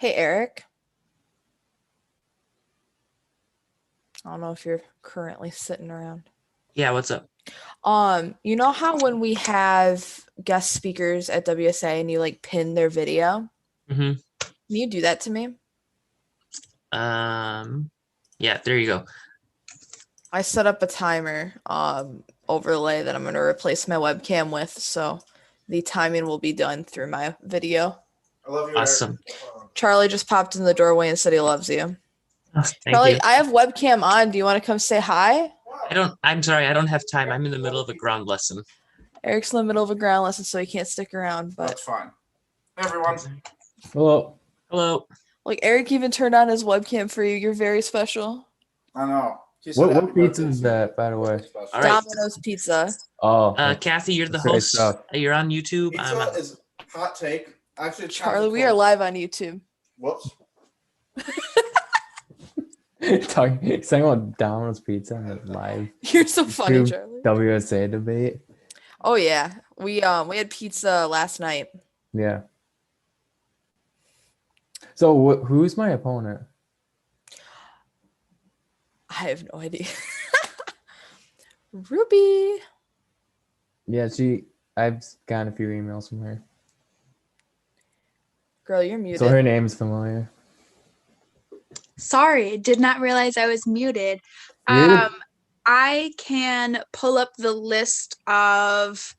Hey, Eric. I don't know if you're currently sitting around. Yeah, what's up? You know how when we have guest speakers at WSA and you like pin their video? hmm Can you do that to me? Um, yeah, there you go. I set up a timer overlay that I'm going to replace my webcam with, so the timing will be done through my video. I love you, Eric. Awesome. Charlie just popped in the doorway and said he loves you. Oh, thank Charlie, you. I have webcam on. Do you want to come say hi? I'm sorry, I don't have time. I'm in the middle of a ground lesson. Eric's in the middle of a ground lesson, so he can't stick around, but That's fine. Hey, everyone. Hello. Hello. like Eric even turned on his webcam for you. You're very special. I know. He said What happy pizza birthday is to you. that, by the way? Special. All right. Domino's Pizza. Oh, Kathy, you're the that's great host. stuff. You're on YouTube. Pizza is hot take. Actually, it's Charlie, we are live on YouTube. Whoops. Saying about Domino's Pizza on the live You're so funny, YouTube Charlie. WSA debate. Oh yeah, we had pizza last night. Yeah. So who's my opponent? I have no idea. Ruby. Yeah, I've gotten a few emails from her. Girl, you're muted. So her name's familiar. Sorry, did not realize I was muted. Muted? I can pull up the list of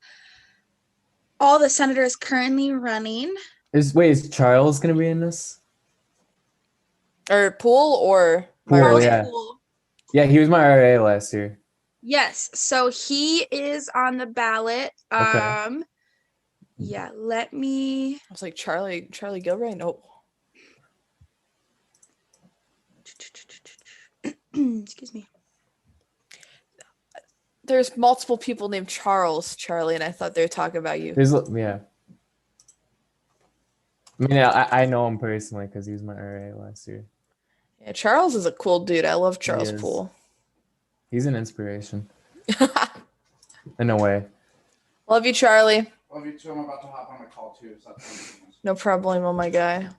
all the senators currently running. Is Charles gonna be in this? Or Pool or Pool, Charles yeah. Poole. Yeah, he was my RA last year. Yes, so he is on the ballot. Okay. Yeah, let me. I was like Charlie Gilray. No. Excuse me. There's multiple people named Charles, Charlie, and I thought they were talking about you. Yeah. I mean, I know him personally because he was my RA last year. Yeah, Charles is a cool dude. I love Charles is. Poole. He's an inspiration in a way. Love you, Charlie. Love you too. I'm about to hop on a call too. So that's No problem, oh my guy.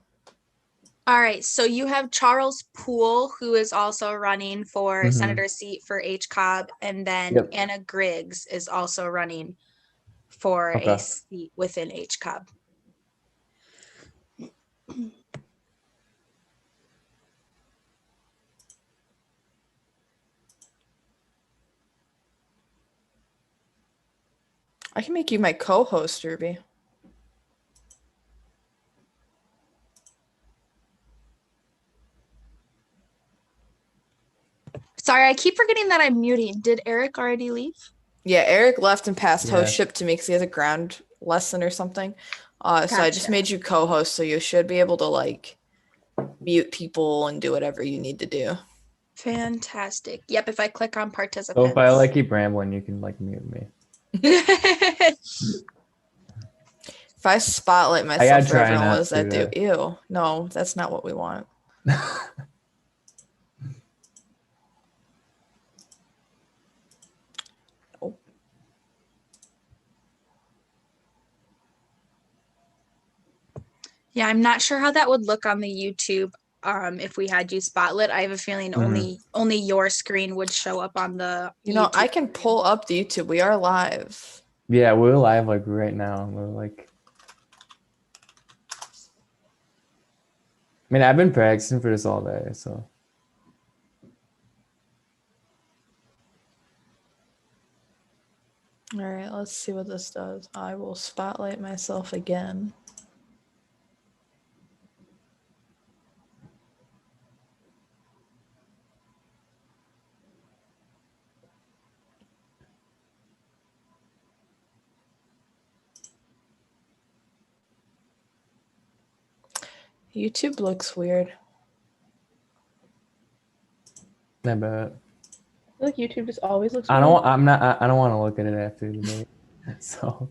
All right, so you have Charles Poole, who is also running for Mhm. senator seat for H. Cobb, and then Yep. Anna Griggs is also running for a Okay. seat within H. Cobb. I can make you my co-host, Ruby. Sorry, I keep forgetting that I'm muting. Did Eric already leave? Yeah, Eric left and passed Yeah. hostship to me because he has a ground lesson or something. So I just Gotcha. made you co-host, so you should be able to like mute people and do whatever you need to do. Fantastic. Yep, if I click on So participants. if I like keep rambling, you can like mute me. If I spotlight myself for try everyone, not what does that do? to. Ew. No, that's not what we want. Oh. Yeah, I'm not sure how that would look on the YouTube if we had you spotlit. I have a feeling only your screen would show up on the You know, YouTube. I can pull up the YouTube. We are live. Yeah, we're live like right now. We're like. I mean, I've been practicing for this all day, so. All right, let's see what this does. I will spotlight myself again. YouTube looks weird. I bet. I feel like YouTube just always looks I weird. don't. I'm not. I don't want to look at it after the debate. So.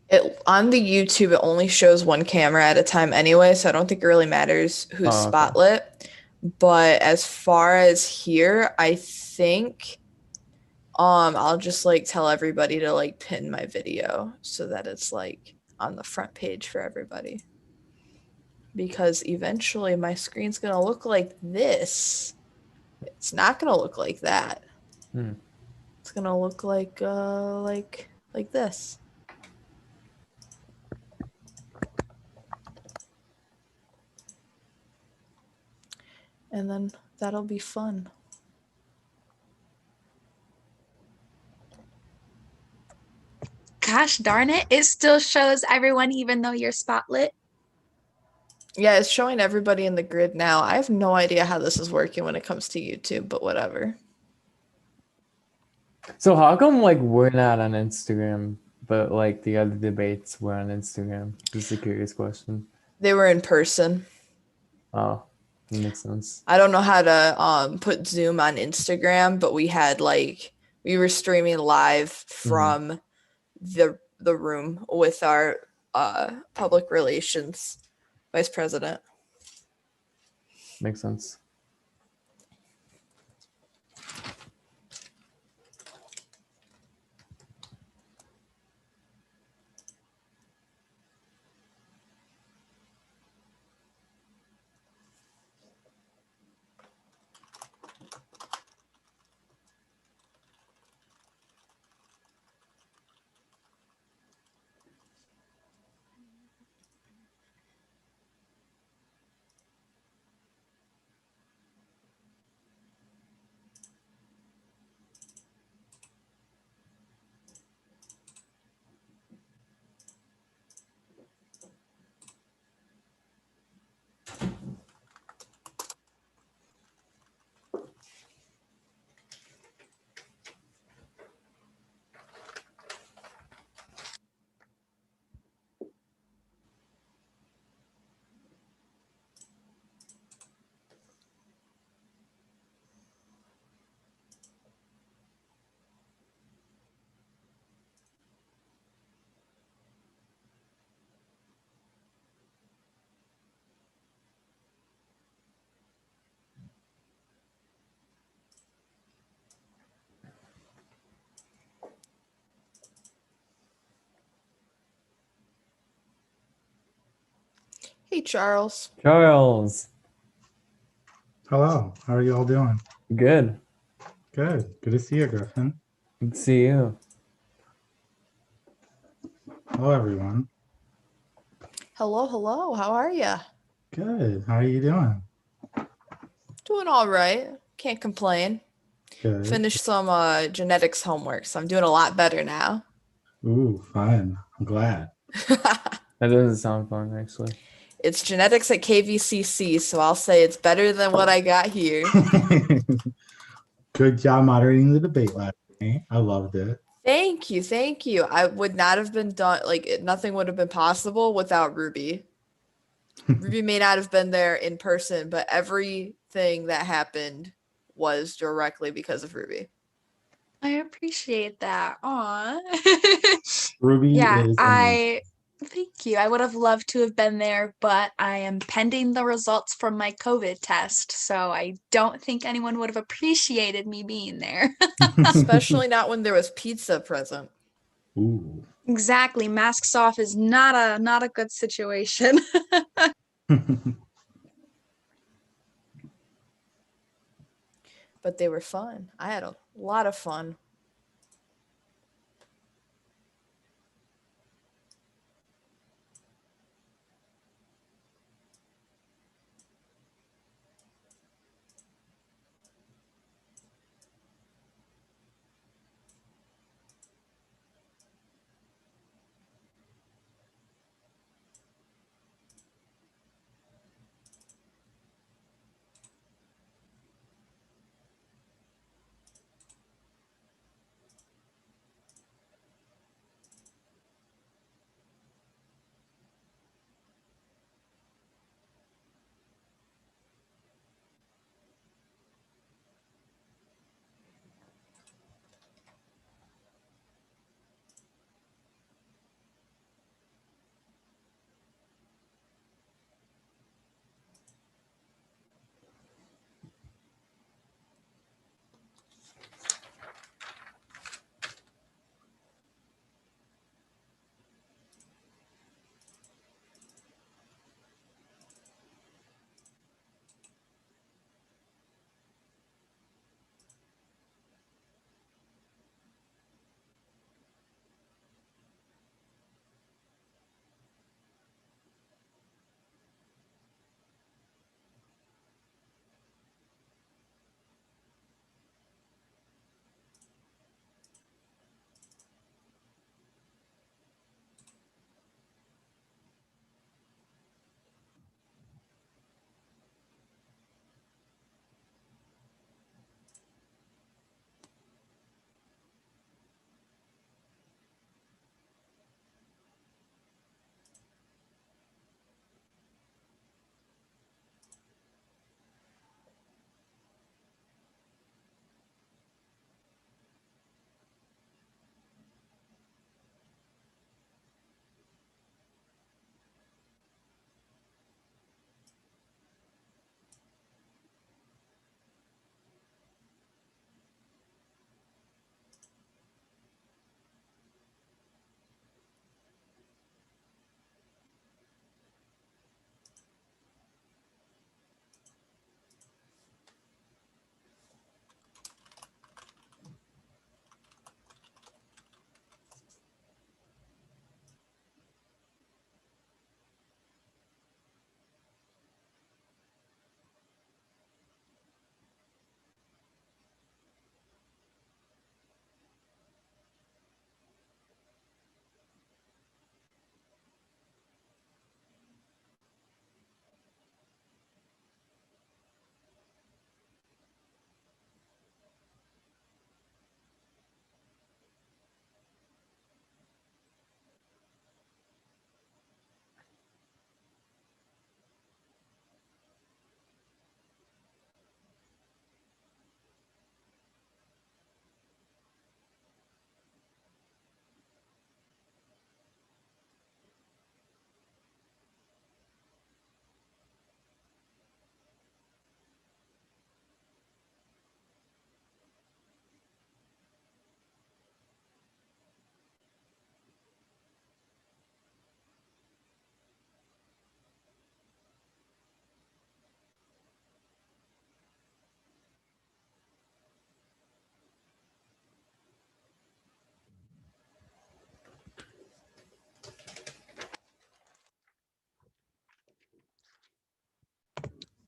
It on the YouTube it only shows one camera at a time anyway, so I don't think it really matters who's Oh, okay. spotlit. But as far as here, I think I'll just like tell everybody to like pin my video so that it's like on the front page for everybody. Because eventually my screen's gonna look like this. It's not gonna look like that. Hmm. It's gonna look like this. And then that'll be fun. Gosh darn it. It still shows everyone even though you're spotlit. Yeah, it's showing everybody in the grid now. I have no idea how this is working when it comes to YouTube, but whatever. So how come like we're not on Instagram, but like the other debates were on Instagram? Just a curious question. They were in person. Oh, that makes sense. I don't know how to put Zoom on Instagram, but we were streaming live from the room with our public relations vice president. Makes sense. Hey, Charles. Charles, Hello, how are you all doing? good. Good. Good to see you, Griffin. Good to see you. Hello, everyone. Hello, hello. How are you? Good. How are you doing? Doing all right. Can't complain. Good. Finished some genetics homework, so I'm doing a lot better now. Ooh, fun. I'm glad. That doesn't sound fun, actually. It's genetics at KVCC, so I'll say it's better than what I got here. Good job moderating the debate last night. I loved it. Thank you, thank you. I would not have been done, nothing would have been possible without Ruby. Ruby may not have been there in person, but everything that happened was directly because of Ruby. I appreciate that. Aw. Ruby Yeah, is amazing. thank you. I would have loved to have been there, but I am pending the results from my COVID test, so I don't think anyone would have appreciated me being there. Especially not when there was pizza present. Ooh. Exactly. Masks off is not a good situation. But they were fun. I had a lot of fun.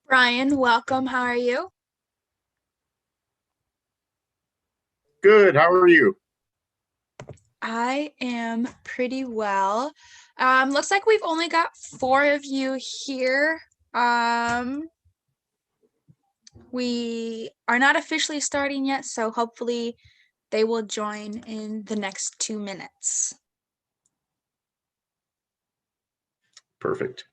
Brian, welcome. How are you? Good. How are you? I am pretty well. Looks like we've only got 4 of you here. We are not officially starting yet, so hopefully they will join in the next 2 minutes. Perfect.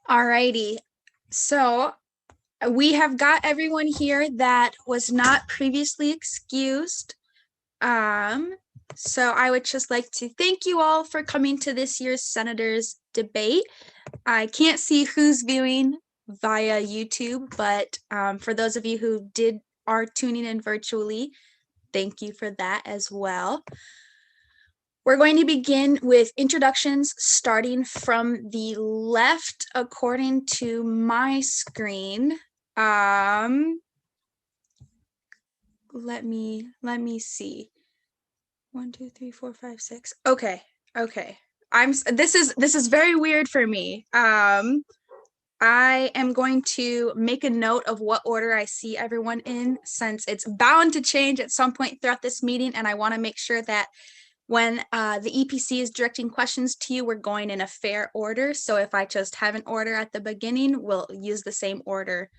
Alrighty. So we have got everyone here that was not previously excused. So I would just like to thank you all for coming to this year's Senators debate. I can't see who's viewing via YouTube, but for those of you who are tuning in virtually, thank you for that as well. We're going to begin with introductions starting from the left according to my screen. Let me see. 1, 2, 3, 4, 5, 6. Okay. This is very weird for me. I am going to make a note of what order I see everyone in, since it's bound to change at some point throughout this meeting, and I want to make sure that when the EPC is directing questions to you, we're going in a fair order. So if I just have an order at the beginning, we'll use the same order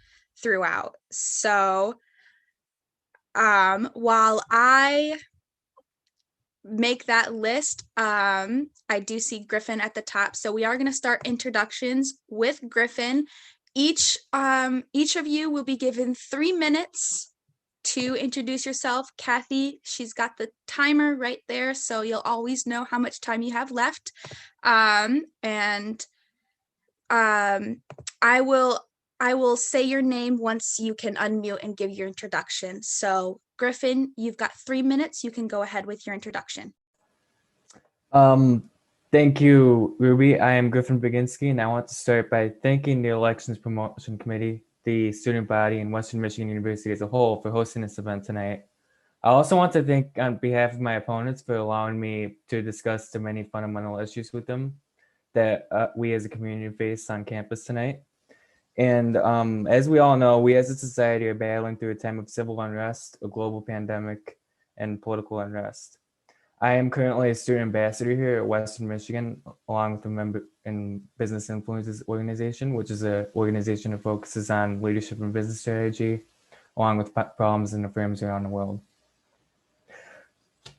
throughout. So while I make that list, I do see Griffin at the top. So we are going to start introductions with Griffin. Each of you will be given 3 minutes to introduce yourself. Kathy, she's got the timer right there, so you'll always know how much time you have left. I will say your name once you can unmute and give your introduction. So Griffin, you've got 3 minutes. You can go ahead with your introduction. Thank you, Ruby. I am Griffin Baginski, and I want to start by thanking the Elections Promotion Committee, the student body, and Western Michigan University as a whole for hosting this event tonight. I also want to thank on behalf of my opponents for allowing me to discuss the many fundamental issues with them that we as a community face on campus tonight. And as we all know, we as a society are battling through a time of civil unrest, a global pandemic, and political unrest. I am currently a student ambassador here at Western Michigan, along with a member in Business Influences Organization, which is an organization that focuses on leadership and business strategy, along with problems in the firms around the world.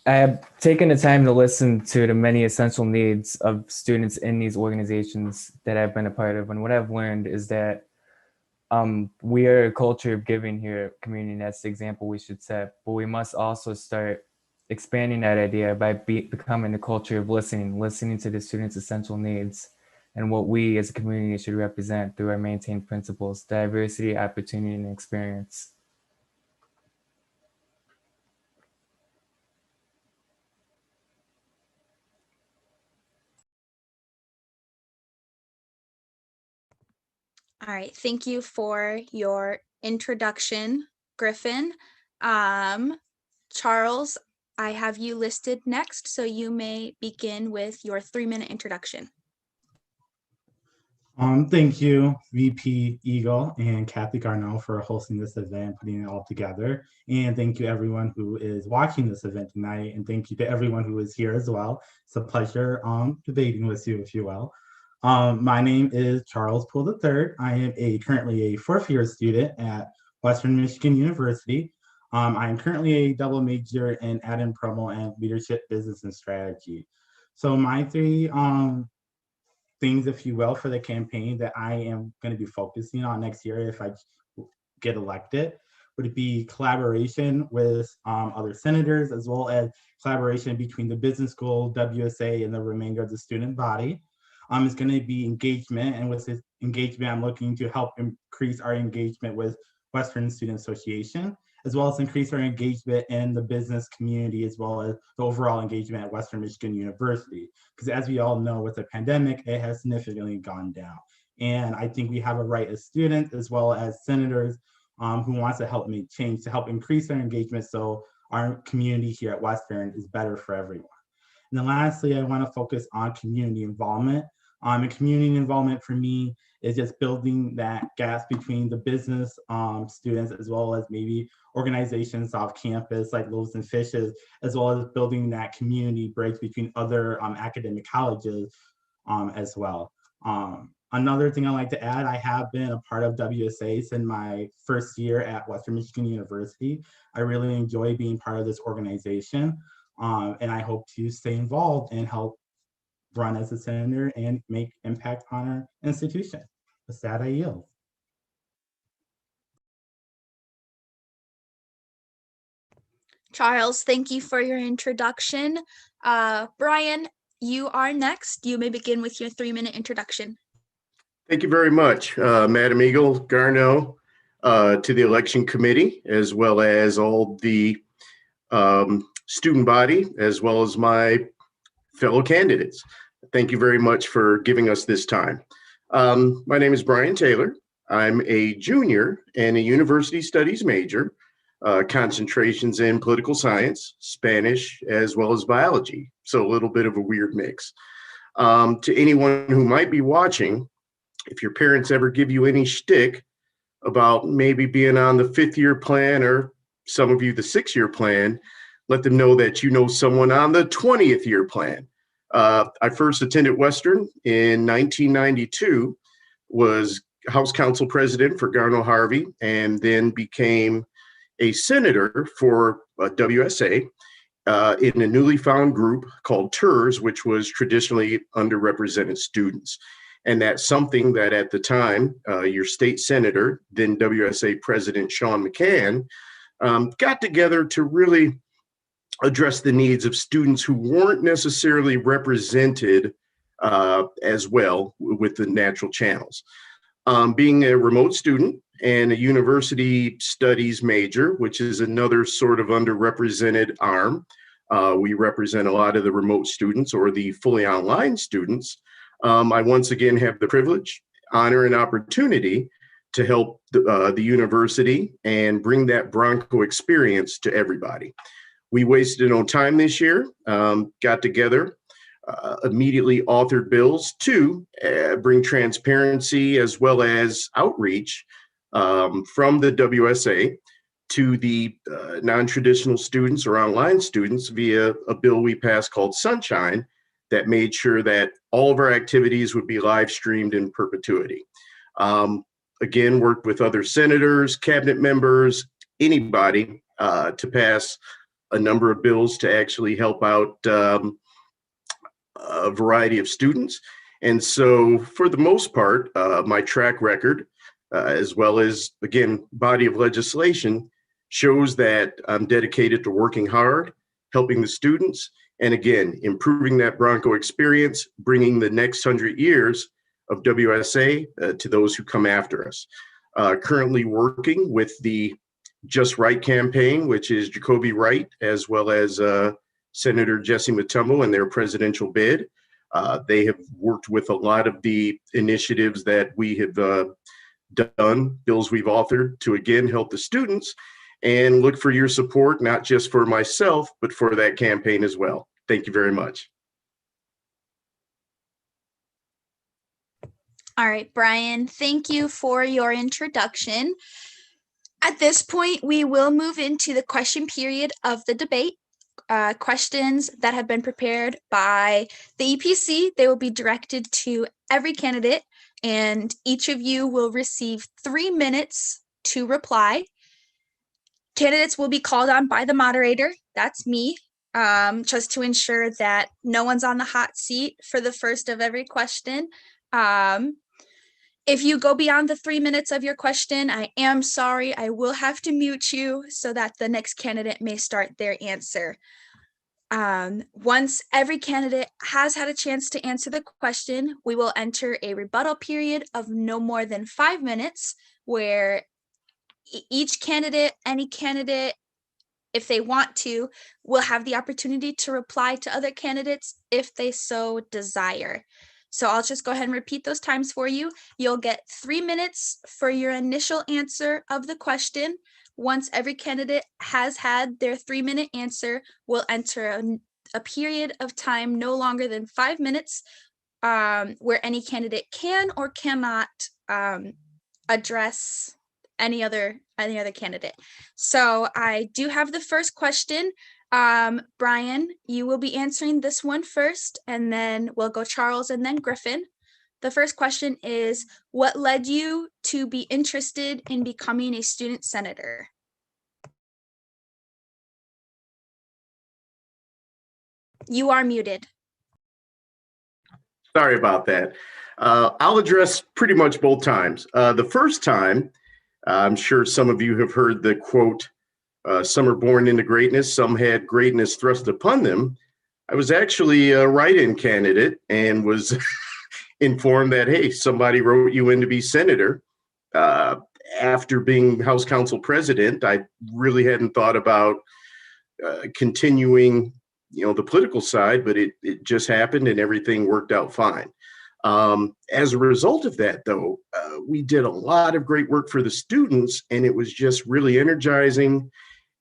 I have taken the time to listen to the many essential needs of students in these organizations that I've been a part of. And what I've learned is that we are a culture of giving here at community, and that's the example we should set. But we must also start expanding that idea by becoming a culture of listening to the students' essential needs and what we as a community should represent through our maintained principles: diversity, opportunity, and experience. All right, thank you for your introduction, Griffin. Charles, I have you listed next, so you may begin with your 3-minute introduction. Thank you, VP Eagle and Kathy Garneau, for hosting this event, putting it all together. And thank you everyone who is watching this event tonight. And thank you to everyone who is here as well. It's a pleasure debating with you, if you will. My name is Charles Poole III. I am currently a 4th-year student at Western Michigan University. I am currently a double major in Admin Promo and Leadership, Business, and Strategy. So my 3 things, if you will, for the campaign that I am going to be focusing on next year if I get elected would be collaboration with other senators, as well as collaboration between the business school, WSA, and the remainder of the student body. It's going to be engagement, and with this engagement, I'm looking to help increase our engagement with Western Student Association, as well as increase our engagement in the business community, as well as the overall engagement at Western Michigan University. Because as we all know, with the pandemic, it has significantly gone down. And I think we have a right as students, as well as senators who wants to help make change, to help increase our engagement so our community here at Western is better for everyone. And then lastly, I want to focus on community involvement. And community involvement for me is just building that gap between the business students, as well as maybe organizations off campus like Loaves and Fishes, as well as building that community bridge between other academic colleges as well. Another thing I like to add, I have been a part of WSA since my 1st year at Western Michigan University. I really enjoy being part of this organization, and I hope to stay involved and help run as a senator and make impact on our institution. With that, I yield. Charles, thank you for your introduction. Brian, you are next. You may begin with your 3-minute introduction. Thank you very much, Madam Eagle, Garneau, to the election committee, as well as all the student body, as well as my fellow candidates. Thank you very much for giving us this time. My name is Brian Taylor. I'm a junior and a university studies major, concentrations in political science, Spanish, as well as biology. So a little bit of a weird mix. To anyone who might be watching, if your parents ever give you any shtick about maybe being on the 5th-year plan, or some of you the 6-year plan, let them know that you know someone on the 20th year plan. I first attended Western in 1992, was House Council President for Garneau Harvey, and then became a senator for WSA in a newly found group called TERS, which was traditionally underrepresented students. And that's something that at the time, your state senator, then WSA President Sean McCann, got together to really address the needs of students who weren't necessarily represented as well with the natural channels. Being a remote student and a university studies major, which is another sort of underrepresented arm, we represent a lot of the remote students or the fully online students. I once again have the privilege, honor, and opportunity to help the university and bring that Bronco experience to everybody. We wasted no time this year, got together, immediately authored bills to bring transparency as well as outreach from the WSA to the non-traditional students or online students via a bill we passed called Sunshine that made sure that all of our activities would be live streamed in perpetuity. Again, worked with other senators, cabinet members, anybody to pass a number of bills to actually help out a variety of students. And so for the most part, my track record, as well as, again, body of legislation, shows that I'm dedicated to working hard, helping the students, and again, improving that Bronco experience, bringing the next 100 years of WSA to those who come after us. Currently working with the Just Right campaign, which is Jacoby Wright, as well as Senator Jesse Matumbo and their presidential bid. They have worked with a lot of the initiatives that we have done, bills we've authored to, again, help the students, and look for your support, not just for myself, but for that campaign as well. Thank you very much. All right, Brian, thank you for your introduction. At this point, we will move into the question period of the debate. Questions that have been prepared by the EPC, they will be directed to every candidate, and each of you will receive 3 minutes to reply. Candidates will be called on by the moderator, that's me, just to ensure that no one's on the hot seat for the first of every question. If you go beyond the 3 minutes of your question, I am sorry, I will have to mute you so that the next candidate may start their answer. Once every candidate has had a chance to answer the question, we will enter a rebuttal period of no more than 5 minutes, where each candidate, any candidate, if they want to, will have the opportunity to reply to other candidates if they so desire. So I'll just go ahead and repeat those times for you. You'll get 3 minutes for your initial answer of the question. Once every candidate has had their 3-minute answer, we'll enter a period of time no longer than 5 minutes, where any candidate can or cannot address any other candidate. So I do have the first question. Brian, you will be answering this one first, and then we'll go Charles and then Griffin. The first question is, what led you to be interested in becoming a student senator? You are muted. Sorry about that. I'll address pretty much both times. The first time, I'm sure some of you have heard the quote, some are born into greatness, some had greatness thrust upon them. I was actually a write-in candidate and was informed that, hey, somebody wrote you in to be senator. After being House Council President, I really hadn't thought about continuing, the political side, but it just happened and everything worked out fine. As a result of that, though, we did a lot of great work for the students, and it was just really energizing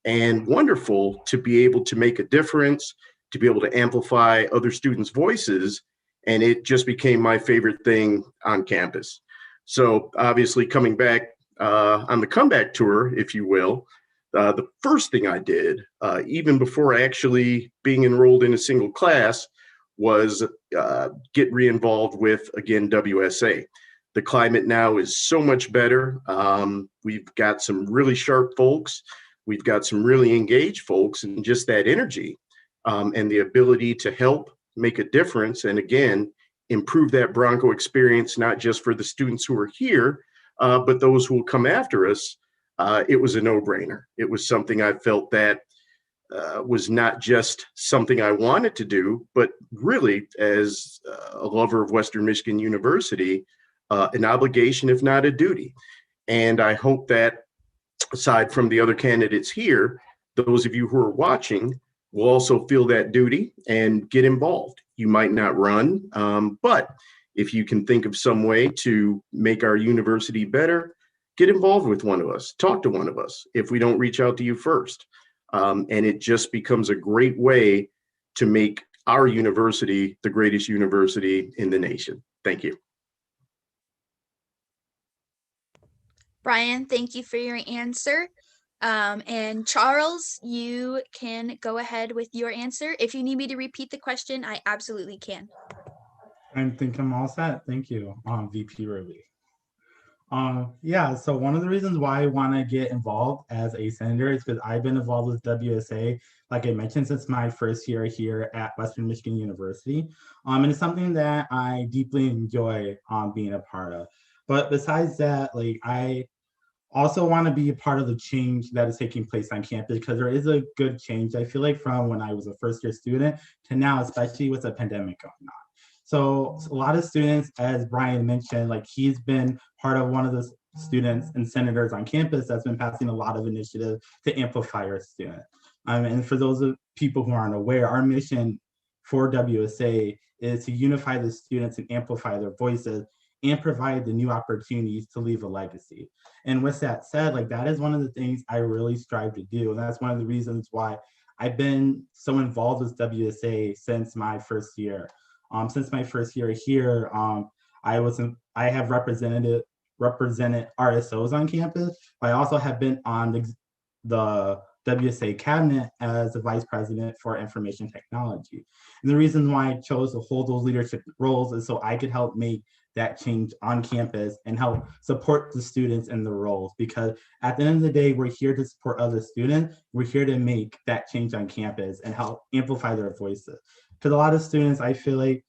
and wonderful to be able to make a difference, to be able to amplify other students' voices, and it just became my favorite thing on campus. So obviously coming back on the comeback tour, if you will, the first thing I did, even before actually being enrolled in a single class, was get re-involved with, again, WSA. The climate now is so much better. We've got some really sharp folks. We've got some really engaged folks, and just that energy and the ability to help make a difference, and again, improve that Bronco experience, not just for the students who are here, but those who will come after us. It was a no-brainer. It was something I felt that was not just something I wanted to do, but really, as a lover of Western Michigan University, an obligation, if not a duty. And I hope that, aside from the other candidates here, those of you who are watching will also feel that duty and get involved. You might not run, but if you can think of some way to make our university better, get involved with one of us, talk to one of us if we don't reach out to you first. And it just becomes a great way to make our university the greatest university in the nation. Thank you. Brian, thank you for your answer. And Charles, you can go ahead with your answer. If you need me to repeat the question, I absolutely can. I think I'm all set. Thank you, VP Ruby. Yeah, so one of the reasons why I want to get involved as a senator is because I've been involved with WSA, like I mentioned, since my first year here at Western Michigan University. And it's something that I deeply enjoy being a part of. But besides that, like I also want to be a part of the change that is taking place on campus because there is a good change, I feel like, from when I was a first year student to now, especially with the pandemic going on. So a lot of students, as Brian mentioned, like he's been part of one of the students and senators on campus that's been passing a lot of initiatives to amplify our students. And for those of people who aren't aware, our mission for WSA is to unify the students and amplify their voices and provide the new opportunities to leave a legacy. And with that said, like that is one of the things I really strive to do. And that's one of the reasons why I've been so involved with WSA since my first year. Since my first year here, I have represented RSOs on campus. I also have been on the WSA cabinet as the vice president for information technology. And the reason why I chose to hold those leadership roles is so I could help make that change on campus and help support the students in the roles. Because at the end of the day, we're here to support other students. We're here to make that change on campus and help amplify their voices. Because a lot of students, I feel like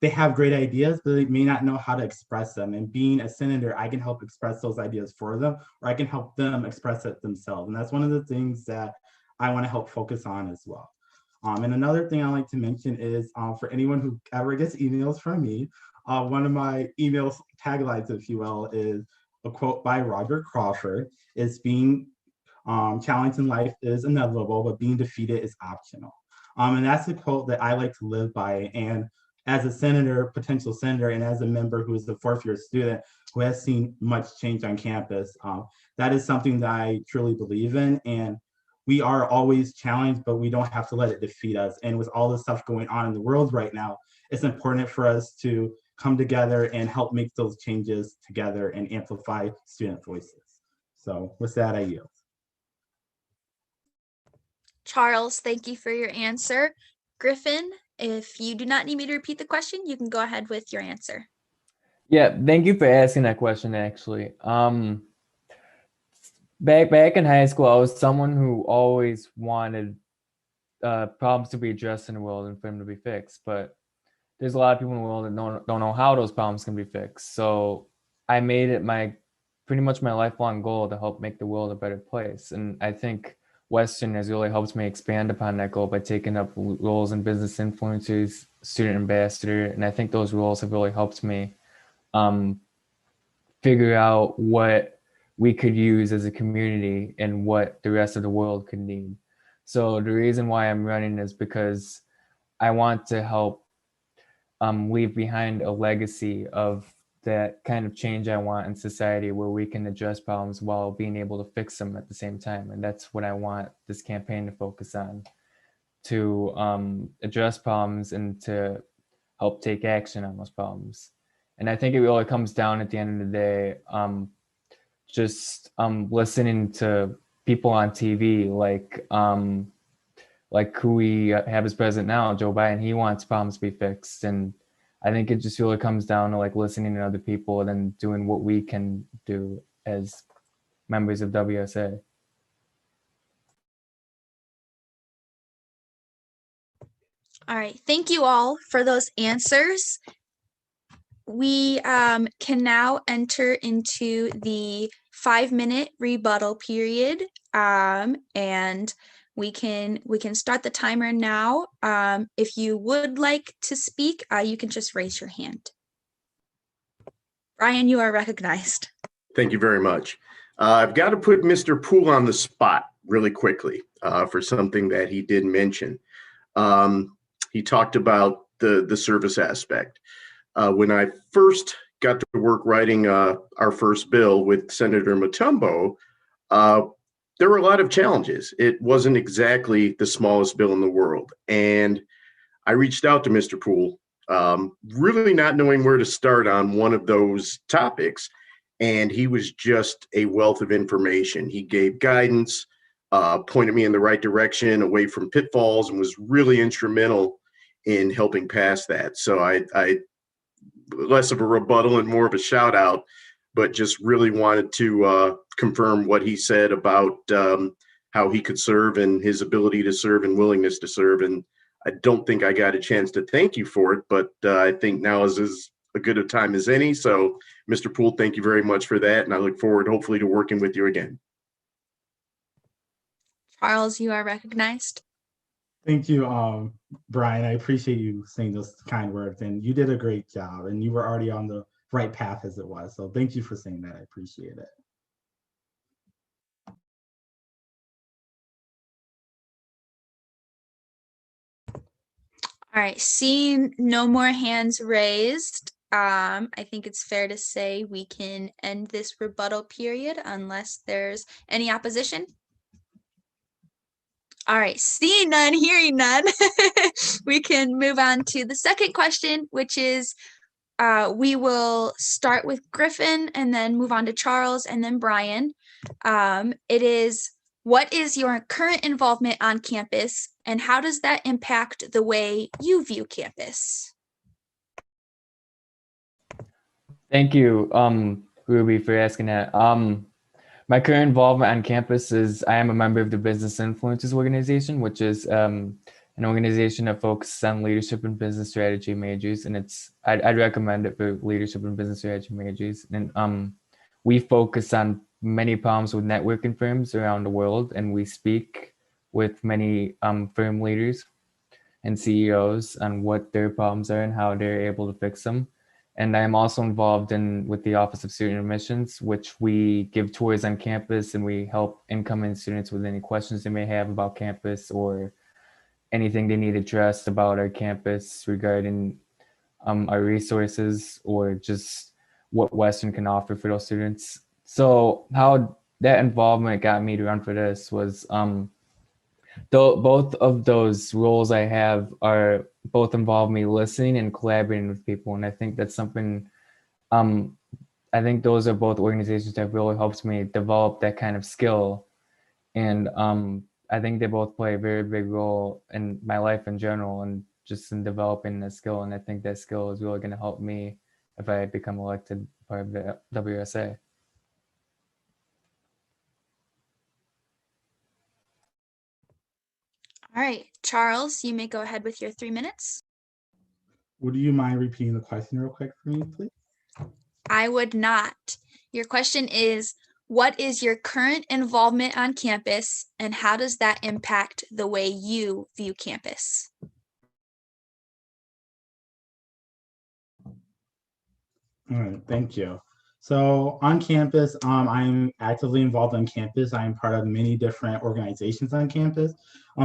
they have great ideas, but they may not know how to express them. And being a senator, I can help express those ideas for them, or I can help them express it themselves. And that's one of the things that I want to help focus on as well. And another thing I like to mention is for anyone who ever gets emails from me, one of my email taglines, if you will, is a quote by Roger Crawford. It's being challenged in life is inevitable, but being defeated is optional. And that's a quote that I like to live by. And as a senator, potential senator, and as a member who is a fourth-year student who has seen much change on campus, that is something that I truly believe in. And we are always challenged, but we don't have to let it defeat us. And with all the stuff going on in the world right now, it's important for us to come together and help make those changes together and amplify student voices. So with that, I yield. Charles, thank you for your answer. Griffin, if you do not need me to repeat the question, you can go ahead with your answer. Yeah, thank you for asking that question, actually. Back in high school, I was someone who always wanted problems to be addressed in the world and for them to be fixed. But there's a lot of people in the world that don't know how those problems can be fixed. So I made it pretty much my lifelong goal to help make the world a better place. And I think Western has really helped me expand upon that goal by taking up roles in business influencers, student ambassador. And I think those roles have really helped me figure out what we could use as a community and what the rest of the world could need. So the reason why I'm running is because I want to help leave behind a legacy of that kind of change I want in society, where we can address problems while being able to fix them at the same time. And that's what I want this campaign to focus on, to address problems and to help take action on those problems. And I think it really comes down at the end of the day, just listening to people on TV, like who we have as president now, Joe Biden. He wants problems to be fixed. And I think it just really comes down to like listening to other people and then doing what we can do as members of WSA. All right, thank you all for those answers. We can now enter into the 5-minute rebuttal period, and we can start the timer now. If you would like to speak, you can just raise your hand. Brian, you are recognized. Thank you very much. I've got to put Mr. Poole on the spot really quickly for something that he did mention. He talked about the service aspect. When I first got to work writing our first bill with Senator Mutombo, there were a lot of challenges. It wasn't exactly the smallest bill in the world. And I reached out to Mr. Poole, really not knowing where to start on one of those topics. and he was just a wealth of information. He gave guidance, pointed me in the right direction, away from pitfalls, and was really instrumental in helping pass that. So I less of a rebuttal and more of a shout out, but just really wanted to confirm what he said about how he could serve and his ability to serve and willingness to serve. And I don't think I got a chance to thank you for it, but I think now is as a good a time as any. So, Mr. Poole, thank you very much for that. And I look forward, hopefully, to working with you again. Charles, you are recognized. Thank you, Brian. I appreciate you saying those kind words, and you did a great job, and you were already on the right path as it was. So thank you for saying that. I appreciate it. All right, seeing no more hands raised, I think it's fair to say we can end this rebuttal period unless there's any opposition. All right, seeing none, hearing none, we can move on to the second question, which is we will start with Griffin and then move on to Charles and then Brian. It is, what is your current involvement on campus and how does that impact the way you view campus? Thank you, Ruby, for asking that. My current involvement on campus is I am a member of the Business Influencers Organization, which is an organization that focuses on leadership and business strategy majors, and I'd recommend it for leadership and business strategy majors. And we focus on many problems with networking firms around the world, and we speak with many firm leaders and CEOs on what their problems are and how they're able to fix them. And I'm also involved with the Office of Student Admissions, which we give tours on campus and we help incoming students with any questions they may have about campus or anything they need addressed about our campus regarding our resources or just what Western can offer for those students. So how that involvement got me to run for this was both of those roles I have are both involve me listening and collaborating with people. And I think that's something, I think those are both organizations that really helps me develop that kind of skill. And I think they both play a very big role in my life in general and just in developing that skill. And I think that skill is really going to help me if I become elected part of the WSA. All right, Charles, you may go ahead with your 3 minutes. Would you mind repeating the question real quick for me, please? I would not. Your question is, what is your current involvement on campus and how does that impact the way you view campus? All right, thank you. So on campus, I'm actively involved on campus. I'm part of many different organizations on campus.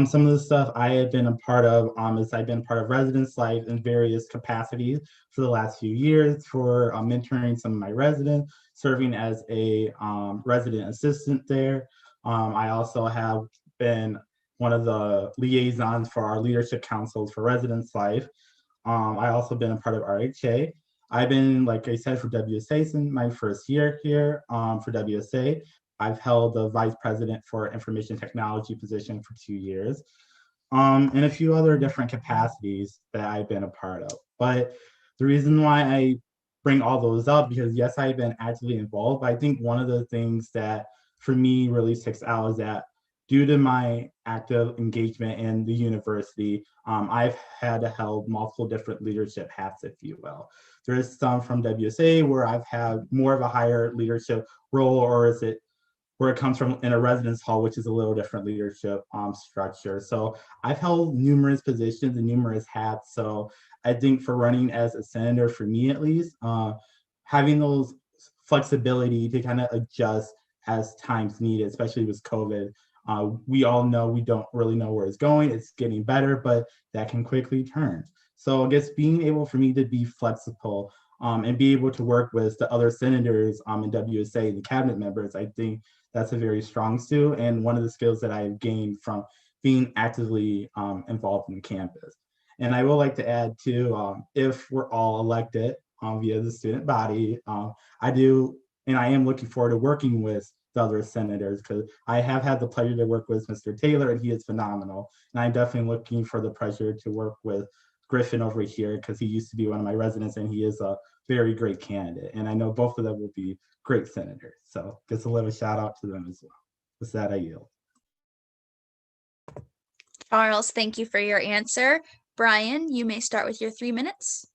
Some of the stuff I have been a part of is I've been part of residence life in various capacities for the last few years for mentoring some of my residents, serving as a resident assistant there. I also have been one of the liaisons for our leadership councils for residence life. I also been a part of RHA. I've been, like I said, for WSA since my first year here for WSA. I've held the vice president for information technology position for 2 years, and a few other different capacities that I've been a part of. But the reason why I bring all those up, because yes, I've been actively involved, but I think one of the things that for me really sticks out is that due to my active engagement in the university, I've had to held multiple different leadership hats, if you will. There is some from WSA where I've had more of a higher leadership role, or is it where it comes from in a residence hall, which is a little different leadership structure. So I've held numerous positions and numerous hats. So I think for running as a senator, for me at least, having those flexibility to kind of adjust as times needed, especially with COVID. We all know we don't really know where it's going. It's getting better, but that can quickly turn. So I guess being able for me to be flexible and be able to work with the other senators in WSA, the cabinet members, I think that's a very strong skill and one of the skills that I've gained from being actively involved in campus. And I would like to add too, if we're all elected via the student body, I do And I am looking forward to working with the other senators, because I have had the pleasure to work with Mr. Taylor, and he is phenomenal. And I'm definitely looking for the pleasure to work with Griffin over here, because he used to be one of my residents, and he is a very great candidate. And I know both of them will be great senators. So just a little shout out to them as well. With that, I yield. Charles, thank you for your answer. Brian, you may start with your 3 minutes.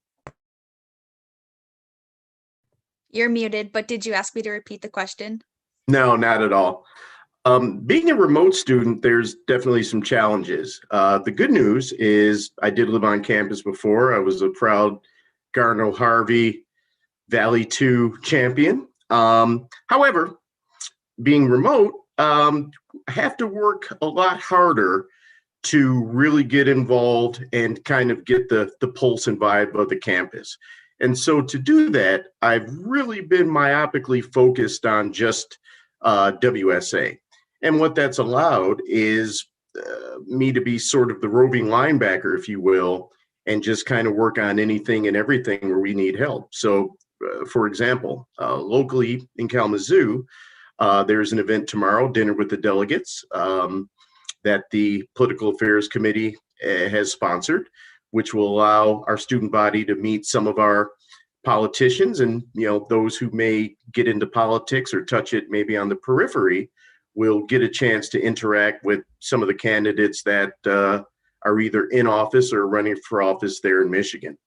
You're muted, but did you ask me to repeat the question? No, not at all. Being a remote student, there's definitely some challenges. The good news is I did live on campus before. I was a proud Garneau-Harvey Valley 2 champion. However, being remote, I have to work a lot harder to really get involved and kind of get the pulse and vibe of the campus. And so to do that, I've really been myopically focused on just WSA. And what that's allowed is me to be sort of the roving linebacker, if you will, and just kind of work on anything and everything where we need help. So, for example, locally in Kalamazoo, there's an event tomorrow, Dinner with the Delegates, that the Political Affairs Committee has sponsored, which will allow our student body to meet some of our politicians and, you know, those who may get into politics or touch it maybe on the periphery will get a chance to interact with some of the candidates that are either in office or running for office there in Michigan.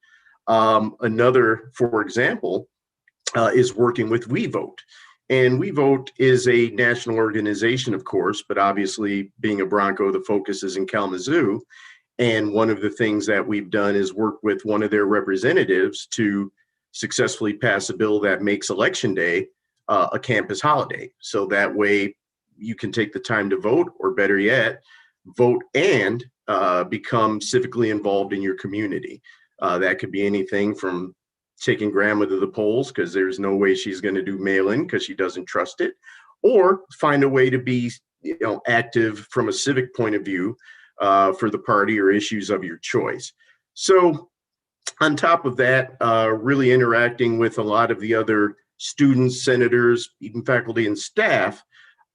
Another, for example, is working with We Vote. And We Vote is a national organization, of course, but obviously being a Bronco, the focus is in Kalamazoo. And one of the things that we've done is work with one of their representatives to successfully pass a bill that makes Election Day a campus holiday. So that way you can take the time to vote, or better yet, vote and become civically involved in your community. That could be anything from taking grandma to the polls because there's no way she's going to do mail-in because she doesn't trust it, or find a way to be, you know, active from a civic point of view for the party or issues of your choice. So on top of that, really interacting with a lot of the other students, senators, even faculty and staff,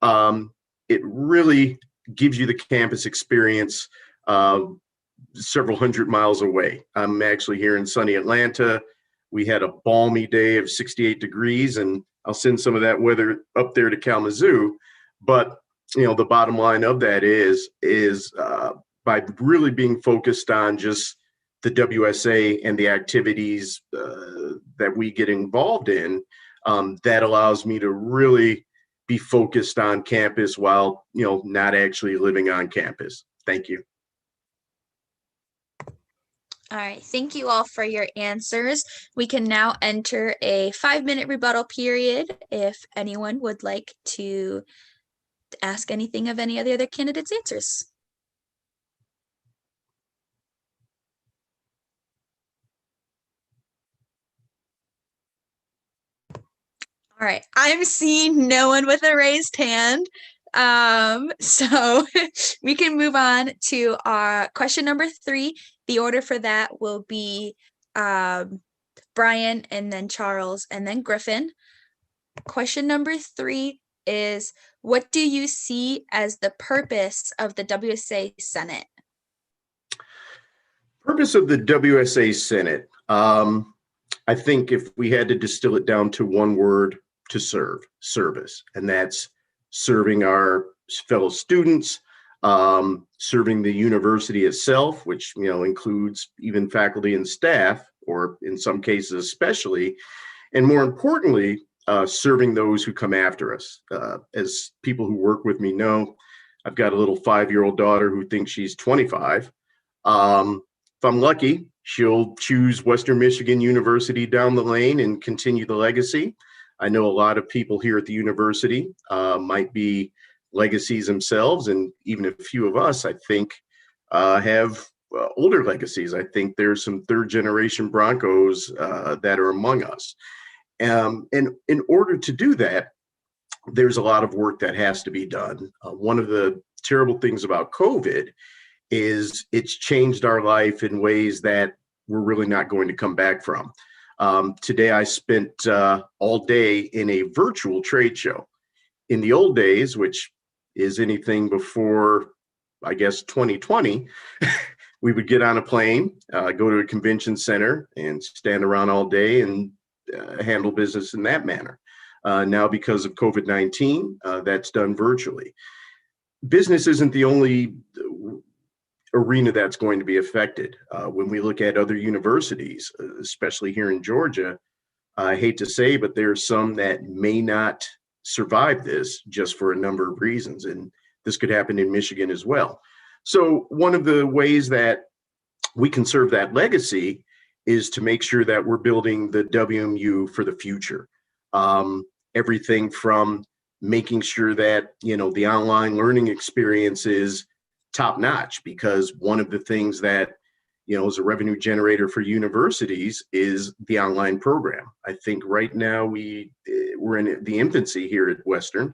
it really gives you the campus experience several hundred miles away. I'm actually here in sunny Atlanta. We had a balmy day of 68 degrees, and I'll send some of that weather up there to Kalamazoo. But, you know, the bottom line of that is by really being focused on just the WSA and the activities that we get involved in, that allows me to really be focused on campus while, you know, not actually living on campus. Thank you. All right, thank you all for your answers. We can now enter a 5-minute rebuttal period if anyone would like to ask anything of any of the other candidates' answers. All right, I'm seeing no one with a raised hand. So we can move on to our question number 3. The order for that will be Brian, and then Charles, and then Griffin. Question number 3 is, what do you see as the purpose of the WSA Senate? Purpose of the WSA Senate. I think if we had to distill it down to one word, to serve, service, and that's serving our fellow students, serving the university itself, which, you know, includes even faculty and staff, or in some cases especially, and more importantly, serving those who come after us. As people who work with me know, I've got a little 5-year-old daughter who thinks she's 25. If I'm lucky, she'll choose Western Michigan University down the lane and continue the legacy. I know a lot of people here at the university might be legacies themselves, and even a few of us, I think, have older legacies. I think there's some 3rd-generation Broncos that are among us. And in order to do that, there's a lot of work that has to be done. One of the terrible things about COVID is it's changed our life in ways that we're really not going to come back from. Today I spent all day in a virtual trade show. In the old days, which is anything before, I guess, 2020, we would get on a plane, go to a convention center and stand around all day and handle business in that manner. Now, because of COVID-19, that's done virtually. Business isn't the only arena that's going to be affected. When we look at other universities, especially here in Georgia, I hate to say, but there are some that may not survive this just for a number of reasons. And this could happen in Michigan as well. So one of the ways that we can serve that legacy is to make sure that we're building the WMU for the future. Everything from making sure that, the online learning experience is top notch, because one of the things that, is a revenue generator for universities is the online program. I think right now we're in the infancy here at Western.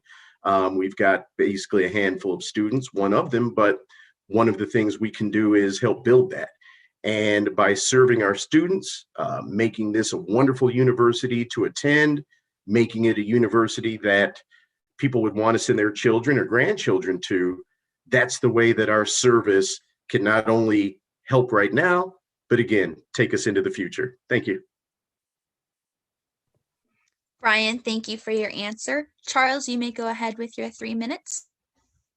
We've got basically a handful of students, one of them, but one of the things we can do is help build that. And by serving our students, making this a wonderful university to attend, making it a university that people would want to send their children or grandchildren to, that's the way that our service can not only help right now, but again, take us into the future. Thank you. Brian, thank you for your answer. Charles, you may go ahead with your 3 minutes.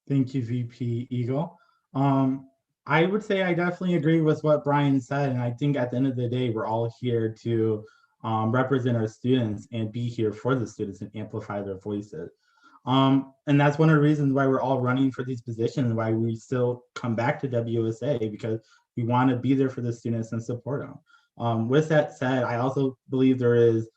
Thank you, VP Eagle. I would say I definitely agree with what Brian said, and I think at the end of the day, we're all here to represent our students and be here for the students and amplify their voices. And that's one of the reasons why we're all running for these positions and why we still come back to WSA, because we want to be there for the students and support them. With that said, I also believe there is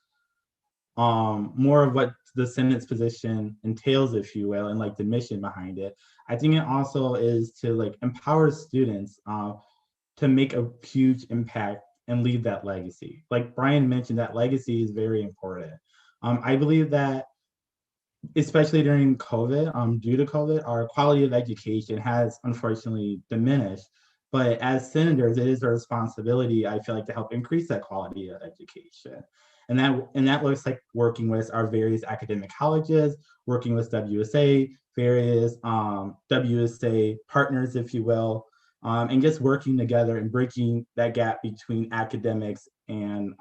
more of what the Senate's position entails, if you will, and like the mission behind it. I think it also is to empower students to make a huge impact and leave that legacy. Like Brian mentioned, that legacy is very important. I believe that especially during COVID, due to COVID, our quality of education has unfortunately diminished. But as senators, it is our responsibility, I feel like, to help increase that quality of education. And that looks like working with our various academic colleges, working with WSA, various WSA partners, if you will, and just working together and breaking that gap between academics and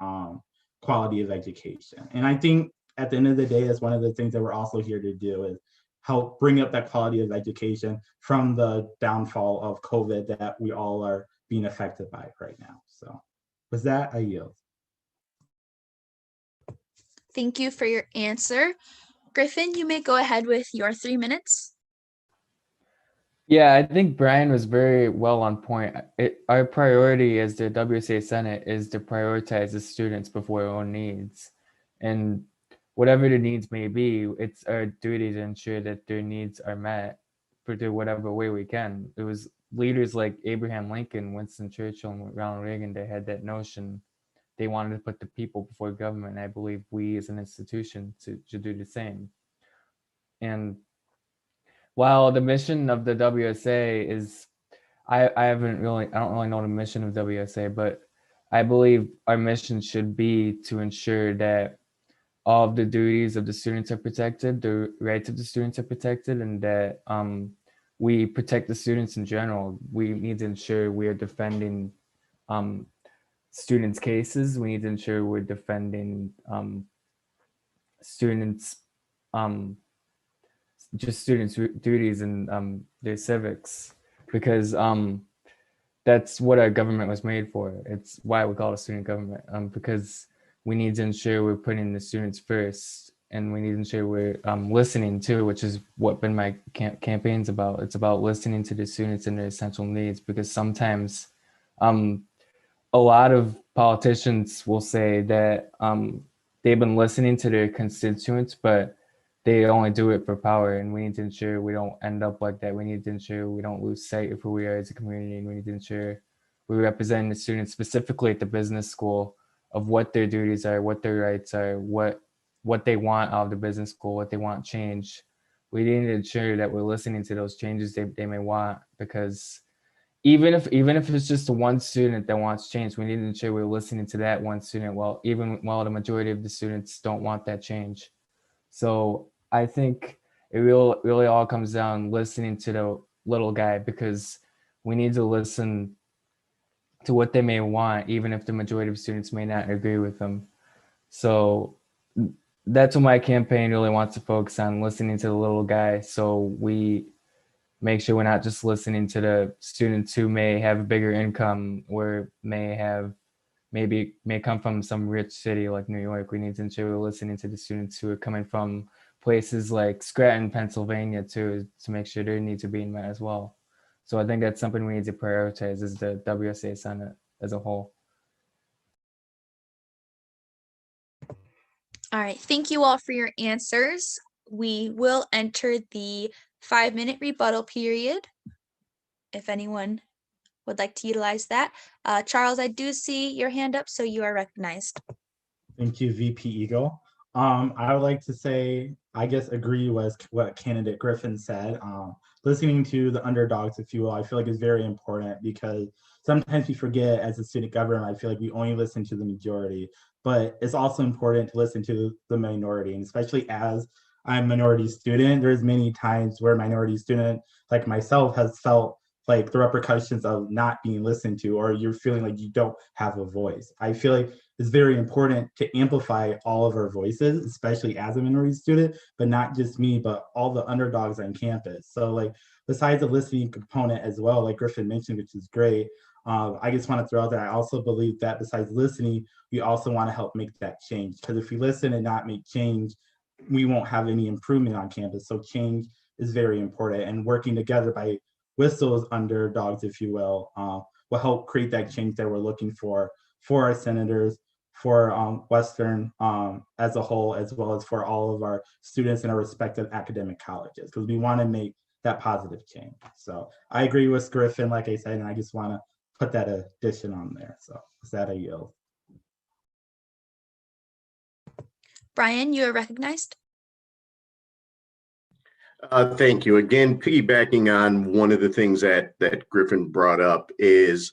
quality of education. And I think at the end of the day, that's one of the things that we're also here to do, is help bring up that quality of education from the downfall of COVID that we all are being affected by right now. So with that, I yield. Thank you for your answer. Griffin, you may go ahead with your 3 minutes. Yeah, I think Brian was very well on point. Our priority as the Wsa Senate is to prioritize the students before our own needs. And whatever the needs may be, it's our duty to ensure that their needs are met for whatever way we can. It was leaders like Abraham Lincoln, Winston Churchill, and Ronald Reagan that had that notion. They wanted to put the people before government. And I believe we as an institution should do the same. And while the mission of the WSA is, I don't really know the mission of WSA, but I believe our mission should be to ensure that all of the duties of the students are protected, the rights of the students are protected, and that we protect the students in general. We need to ensure we are defending students' cases. We need to ensure we're defending students' duties and their civics, because that's what our government was made for. It's why we call it student government, because we need to ensure we're putting the students first, and we need to ensure we're listening too, which is what been my campaign's about. It's about listening to the students and their essential needs, because sometimes a lot of politicians will say that they've been listening to their constituents, but they only do it for power, and we need to ensure we don't end up like that. We need to ensure we don't lose sight of who we are as a community, and we need to ensure we represent the students specifically at the business school of what their duties are, what their rights are, what they want out of the business school, what they want change. We need to ensure that we're listening to those changes they may want, because even if it's just one student that wants change, we need to ensure we're listening to that one student. Well, even while the majority of the students don't want that change. So I think it really all comes down listening to the little guy, because we need to listen to what they may want, even if the majority of students may not agree with them. So that's what my campaign really wants to focus on, listening to the little guy. So we make sure we're not just listening to the students who may have a bigger income or may come from some rich city like New York. We need to ensure we're listening to the students who are coming from places like Scranton, Pennsylvania, too, to make sure their needs are being met as well. So I think that's something we need to prioritize as the WSA Senate as a whole. All right, thank you all for your answers. We will enter the 5-minute rebuttal period, if anyone would like to utilize that. Charles, I do see your hand up, so you are recognized. Thank you, VP Eagle. I would like to say, I guess, agree with what candidate Griffin said. Listening to the underdogs, if you will, I feel like is very important, because sometimes we forget as a student government, I feel like we only listen to the majority, but it's also important to listen to the minority. And especially as I'm a minority student, there's many times where minority student like myself has felt like the repercussions of not being listened to, or you're feeling like you don't have a voice. I feel like it's very important to amplify all of our voices, especially as a minority student, but not just me, but all the underdogs on campus. So like, besides the listening component as well, like Griffin mentioned, which is great, I just want to throw out that I also believe that besides listening, we also want to help make that change. Because if we listen and not make change, we won't have any improvement on campus. So change is very important, and working together with those underdogs, if you will help create that change that we're looking for our senators, for Western as a whole, as well as for all of our students in our respective academic colleges, because we want to make that positive change. So I agree with Griffin, like I said, and I just want to put that addition on there. So is that a yield? Brian, you are recognized. Thank you. Again, piggybacking on one of the things that Griffin brought up is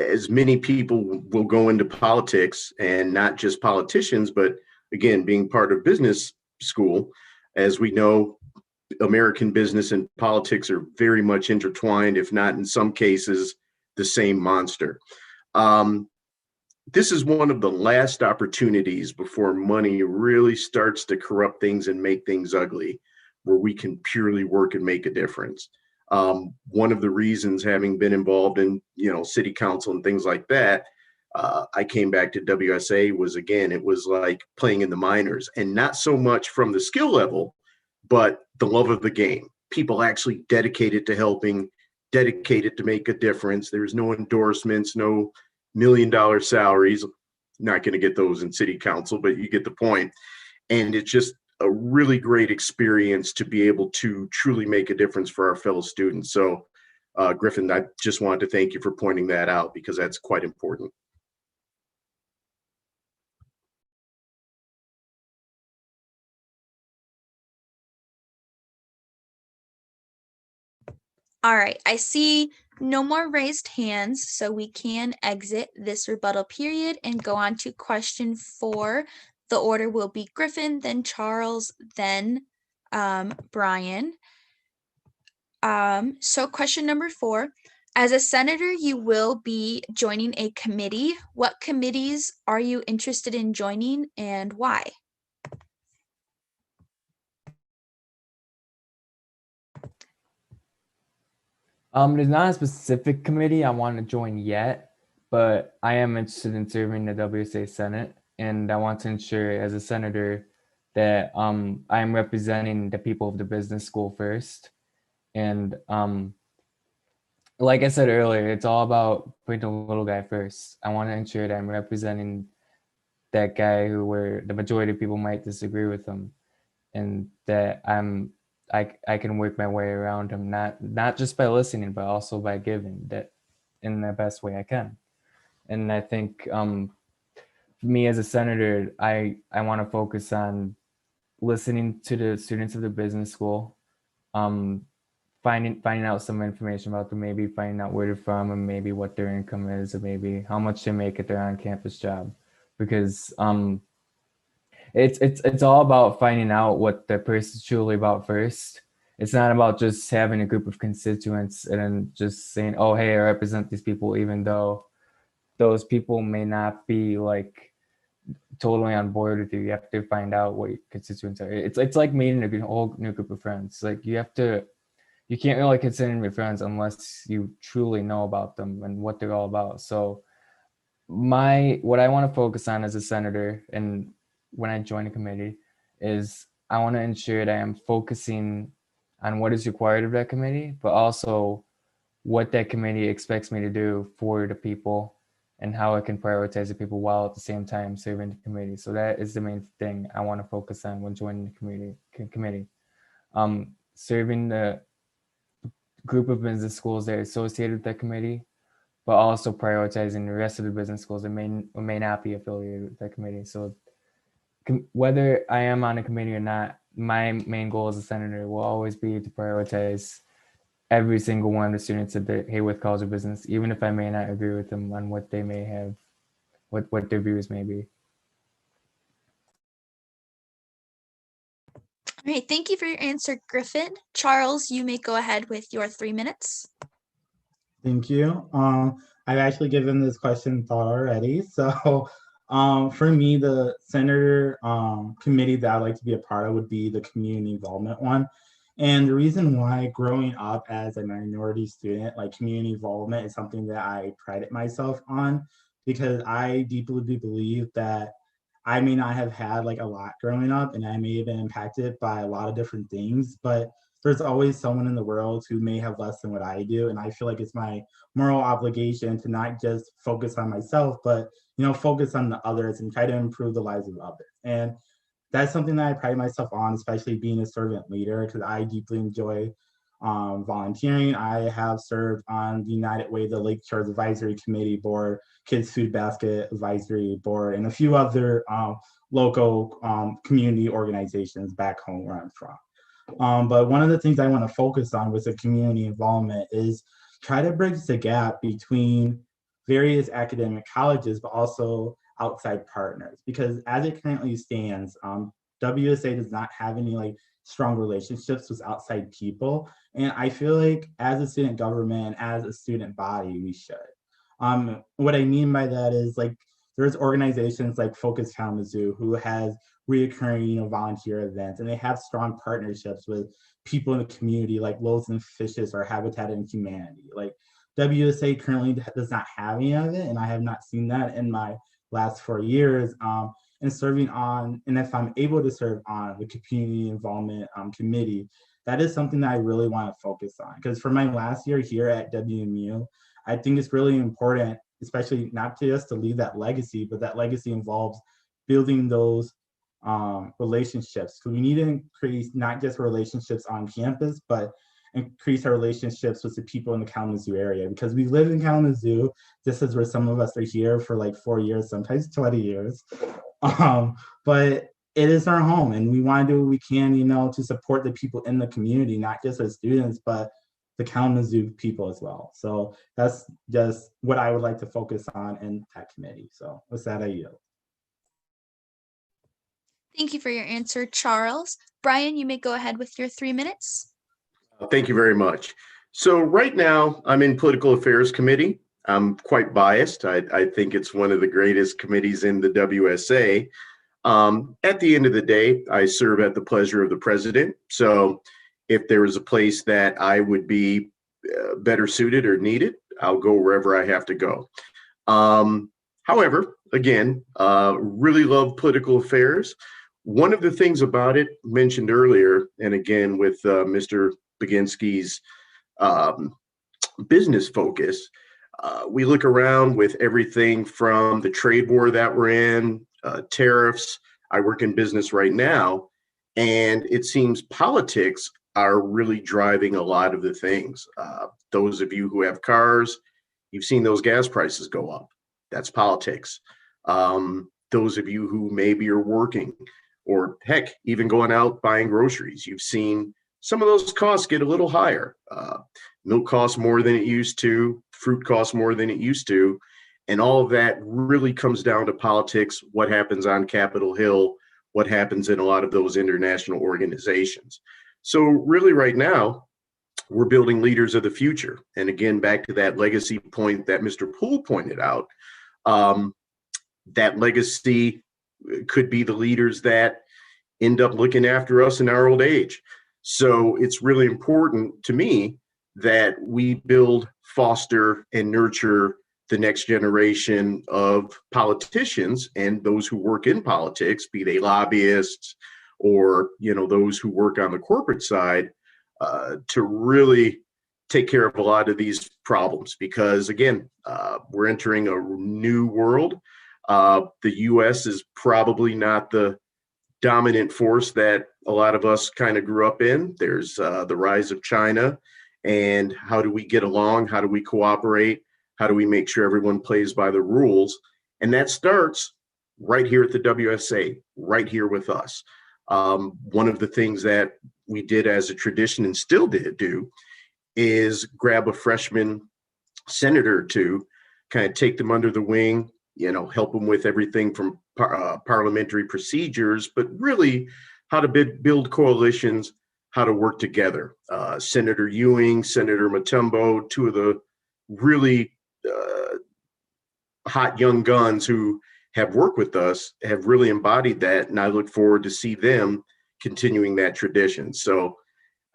as many people will go into politics, and not just politicians, but again, being part of business school, as we know, American business and politics are very much intertwined, if not in some cases, the same monster. This is one of the last opportunities before money really starts to corrupt things and make things ugly, where we can purely work and make a difference. One of the reasons, having been involved in city council and things like that, I came back to WSA was, again, it was like playing in the minors, and not so much from the skill level, but the love of the game. People actually dedicated to helping, dedicated to make a difference. There's no endorsements, no $1 million salaries. Not going to get those in city council, but you get the point. And it's just a really great experience to be able to truly make a difference for our fellow students. So Griffin, I just wanted to thank you for pointing that out, because that's quite important. All right, I see no more raised hands, so we can exit this rebuttal period and go on to question 4. The order will be Griffin, then Charles, then Brian. So question number 4, as a senator, you will be joining a committee. What committees are you interested in joining, and why? There's not a specific committee I want to join yet, but I am interested in serving the WSA Senate, and I want to ensure as a senator that I am representing the people of the business school first. And like I said earlier, it's all about putting the little guy first. I want to ensure that I'm representing that guy where the majority of people might disagree with him, and that I can work my way around him, not just by listening, but also by giving that in the best way I can. And I think for me as a senator, I want to focus on listening to the students of the business school, finding out some information about them, maybe finding out where they're from and maybe what their income is, or maybe how much they make at their on-campus job, because it's all about finding out what the person's truly about first. It's not about just having a group of constituents and then just saying, oh, hey, I represent these people, even though those people may not be like totally on board with you. You have to find out what your constituents are. It's like meeting a whole new group of friends. Like you can't really consider them your friends unless you truly know about them and what they're all about. So what I want to focus on as a senator and when I join a committee is I want to ensure that I am focusing on what is required of that committee, but also what that committee expects me to do for the people and how I can prioritize the people while at the same time serving the committee. So that is the main thing I want to focus on when joining the committee. Serving the group of business schools that are associated with that committee, but also prioritizing the rest of the business schools that may or may not be affiliated with that committee. So whether I am on a committee or not, my main goal as a senator will always be to prioritize every single one of the students at the Hayworth College of Business, even if I may not agree with them on what they may have, what their views may be. All right, thank you for your answer, Griffin. Charles, you may go ahead with your 3 minutes. Thank you. I've actually given this question thought already. So for me, the senator committee that I'd like to be a part of would be the community involvement one. And the reason why, growing up as a minority student, like community involvement is something that I prided myself on, because I deeply do believe that I may not have had like a lot growing up and I may have been impacted by a lot of different things, but there's always someone in the world who may have less than what I do. And I feel like it's my moral obligation to not just focus on myself, but focus on the others and try to improve the lives of others. And that's something that I pride myself on, especially being a servant leader, because I deeply enjoy volunteering. I have served on the United Way, the Lake Shores Advisory Committee Board, Kids Food Basket Advisory Board, and a few other local community organizations back home where I'm from. But one of the things I want to focus on with the community involvement is try to bridge the gap between various academic colleges, but also outside partners. Because as it currently stands, WSA does not have any like strong relationships with outside people. And I feel like as a student government, as a student body, we should. What I mean by that is like there's organizations like Focus Kalamazoo who has reoccurring volunteer events, and they have strong partnerships with people in the community like Loaves and Fishes or Habitat and Humanity. Like WSA currently does not have any of it, and I have not seen that in my last 4 years. And serving on, and if I'm able to serve on the community involvement committee, that is something that I really want to focus on. Because for my last year here at WMU, I think it's really important, especially not just to leave that legacy, but that legacy involves building those relationships. So we need to increase not just relationships on campus, but increase our relationships with the people in the Kalamazoo area, because we live in Kalamazoo. This is where some of us are here for like 4 years, sometimes 20 years. But it is our home, and we want to do what we can, to support the people in the community, not just our students, but the Kalamazoo people as well. So that's just what I would like to focus on in that committee. So with that, I yield. Thank you for your answer, Charles. Brian, you may go ahead with your 3 minutes. Thank you very much. So right now, I'm in Political Affairs Committee. I'm quite biased. I think it's one of the greatest committees in the WSA. At the end of the day, I serve at the pleasure of the president. So if there is a place that I would be better suited or needed, I'll go wherever I have to go. However, again, really love political affairs. One of the things about it mentioned earlier, and again with Mr. Baginski's business focus, we look around with everything from the trade war that we're in, tariffs. I work in business right now, and it seems politics are really driving a lot of the things. Those of you who have cars, you've seen those gas prices go up. That's politics. Those of you who maybe are working, or heck, even going out buying groceries, you've seen some of those costs get a little higher. Milk costs more than it used to, fruit costs more than it used to, and all of that really comes down to politics, what happens on Capitol Hill, what happens in a lot of those international organizations. So really right now, we're building leaders of the future. And again, back to that legacy point that Mr. Poole pointed out, that legacy could be the leaders that end up looking after us in our old age. So it's really important to me that we build, foster, and nurture the next generation of politicians and those who work in politics, be they lobbyists or those who work on the corporate side, to really take care of a lot of these problems. Because again, we're entering a new world. The U.S. is probably not the dominant force that a lot of us kind of grew up in. There's the rise of China, and how do we get along? How do we cooperate? How do we make sure everyone plays by the rules? And that starts right here at the WSA, right here with us. One of the things that we did as a tradition and still do is grab a freshman senator to kind of take them under the wing, help them with everything from parliamentary procedures, but really how to build coalitions, how to work together. Senator Ewing, Senator Matumbo, two of the really hot young guns who have worked with us, have really embodied that. And I look forward to see them continuing that tradition. So,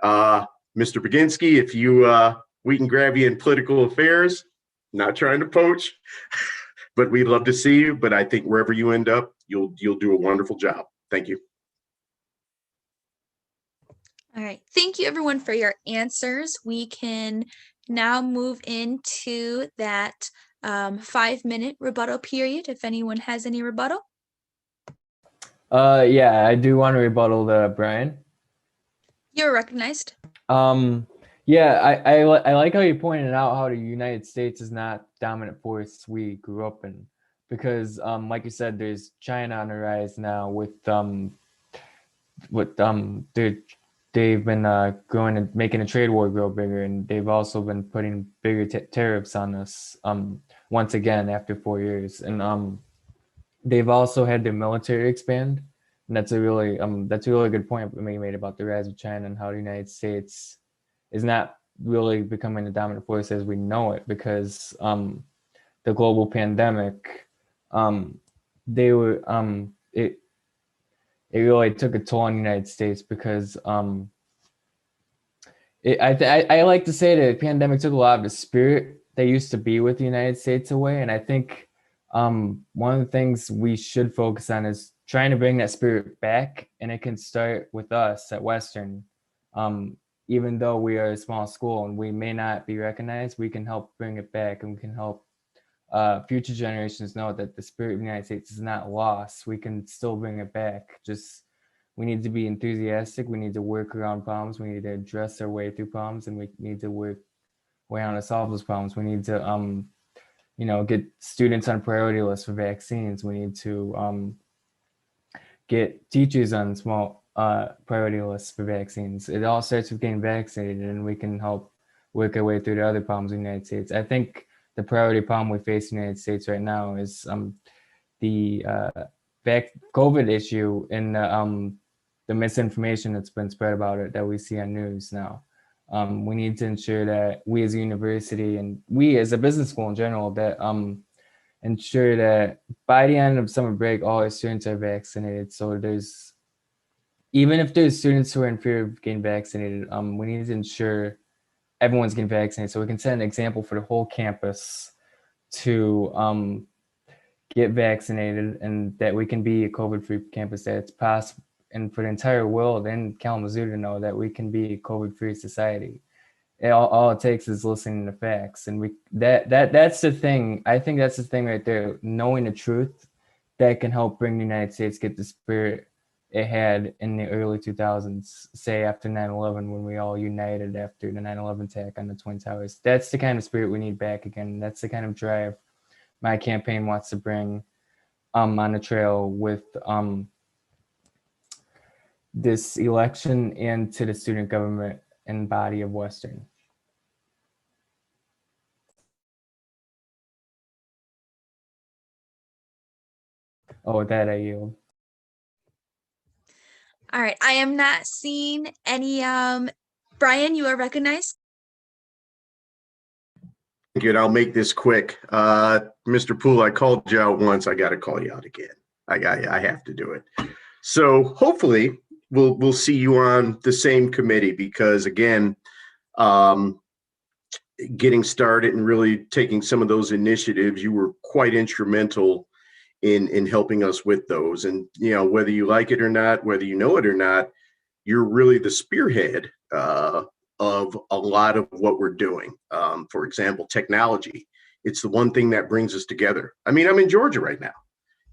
Mr. Baginski, if we can grab you in political affairs, not trying to poach, but we'd love to see you. But I think wherever you end up, you'll do a wonderful job. Thank you. All right. Thank you, everyone, for your answers. We can now move into that 5-minute rebuttal period. If anyone has any rebuttal. Yeah, I do want to rebuttal Brian. You're recognized. Yeah, I like how you pointed out how the United States is not dominant force we grew up in, because like you said, there's China on the rise now they've been growing and making a trade war grow bigger, and they've also been putting bigger tariffs on us once again after 4 years, and they've also had their military expand, and that's a really good point you made about the rise of China and how the United States is not really becoming a dominant force as we know it, because the global pandemic, it really took a toll on the United States, because I like to say that the pandemic took a lot of the spirit that used to be with the United States away. And I think one of the things we should focus on is trying to bring that spirit back. And it can start with us at Western. Even though we are a small school and we may not be recognized, we can help bring it back, and we can help future generations know that the spirit of the United States is not lost. We can still bring it back. Just, we need to be enthusiastic. We need to work around problems. We need to address our way through problems, and we need to work way on to solve those problems. We need to, get students on priority lists for vaccines. We need to get teachers on small priority lists for vaccines. It all starts with getting vaccinated, and we can help work our way through the other problems in the United States. I think the priority problem we face in the United States right now is the COVID issue and the misinformation that's been spread about it that we see on news now. We need to ensure that we as a university and we as a business school in general, that ensure that by the end of summer break, all our students are vaccinated. So even if there's students who are in fear of getting vaccinated, we need to ensure everyone's getting vaccinated, so we can set an example for the whole campus to get vaccinated, and that we can be a COVID-free campus, that it's possible, and for the entire world and Kalamazoo to know that we can be a COVID-free society. All it takes is listening to facts, and that's the thing. I think that's the thing right there, knowing the truth, that can help bring the United States get the spirit it had in the early 2000s, say after 9/11, when we all united after the 9/11 attack on the Twin Towers. That's the kind of spirit we need back again. That's the kind of drive my campaign wants to bring on the trail with this election and to the student government and body of Western. Oh, with that I yield. All right, I am not seeing any. Brian, you are recognized. Good. I'll make this quick. Mr. Poole, I called you out once. I got to call you out again. I have to do it. So hopefully we'll see you on the same committee because again, getting started and really taking some of those initiatives, you were quite instrumental in helping us with those. And you know, whether you like it or not, whether you know it or not, you're really the spearhead of a lot of what we're doing. For example, technology. It's the one thing that brings us together. I mean, I'm in Georgia right now,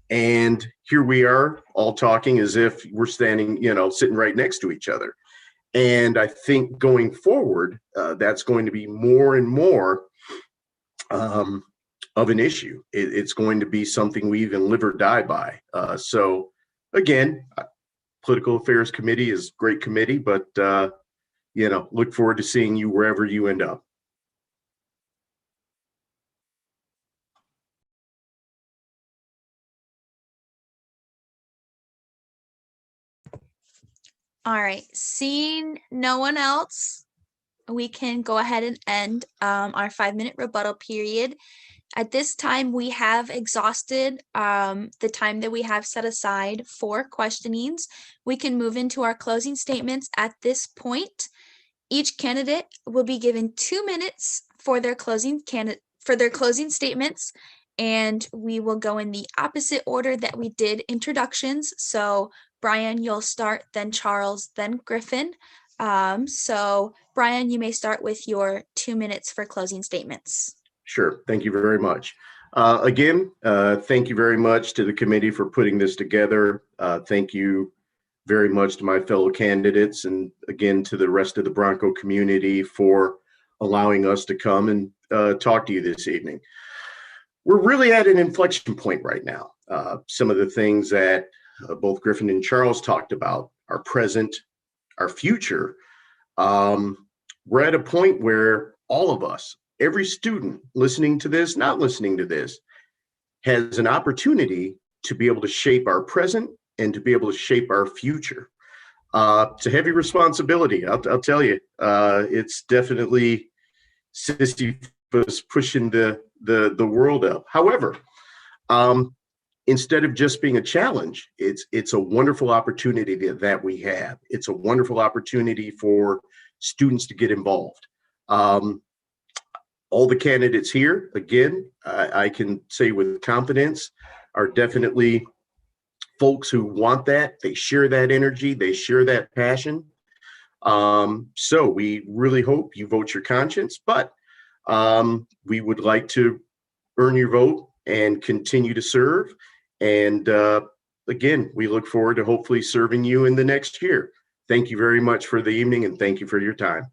and here we are all talking as if we're standing, you know, sitting right next to each other. And I think going forward, that's going to be more and more of an issue. It's going to be something we even live or die by. So again, Political Affairs Committee is a great committee, but you know, look forward to seeing you wherever you end up. All right, seeing no one else, we can go ahead and end our 5-minute rebuttal period. At this time, we have exhausted the time that we have set aside for questionings. We can move into our closing statements at this point. Each candidate will be given 2 minutes for their closing statements, and we will go in the opposite order that we did introductions. So Brian, you'll start, then Charles, then Griffin. So Brian, you may start with your 2 minutes for closing statements. Sure. Thank you very much. Again, thank you very much to the committee for putting this together. Thank you very much to my fellow candidates, and again to the rest of the Bronco community for allowing us to come and talk to you this evening. We're really at an inflection point right now. Some of the things that both Griffin and Charles talked about, our present, our future. We're at a point where all of us, every student listening to this, not listening to this, has an opportunity to be able to shape our present and to be able to shape our future. It's a heavy responsibility, I'll tell you. It's definitely Sisyphus pushing the world up. However, instead of just being a challenge, it's a wonderful opportunity that we have. It's a wonderful opportunity for students to get involved. All the candidates here, again, I can say with confidence, are definitely folks who want that. They share that energy. They share that passion. So we really hope you vote your conscience, but we would like to earn your vote and continue to serve. And again, we look forward to hopefully serving you in the next year. Thank you very much for the evening, and thank you for your time.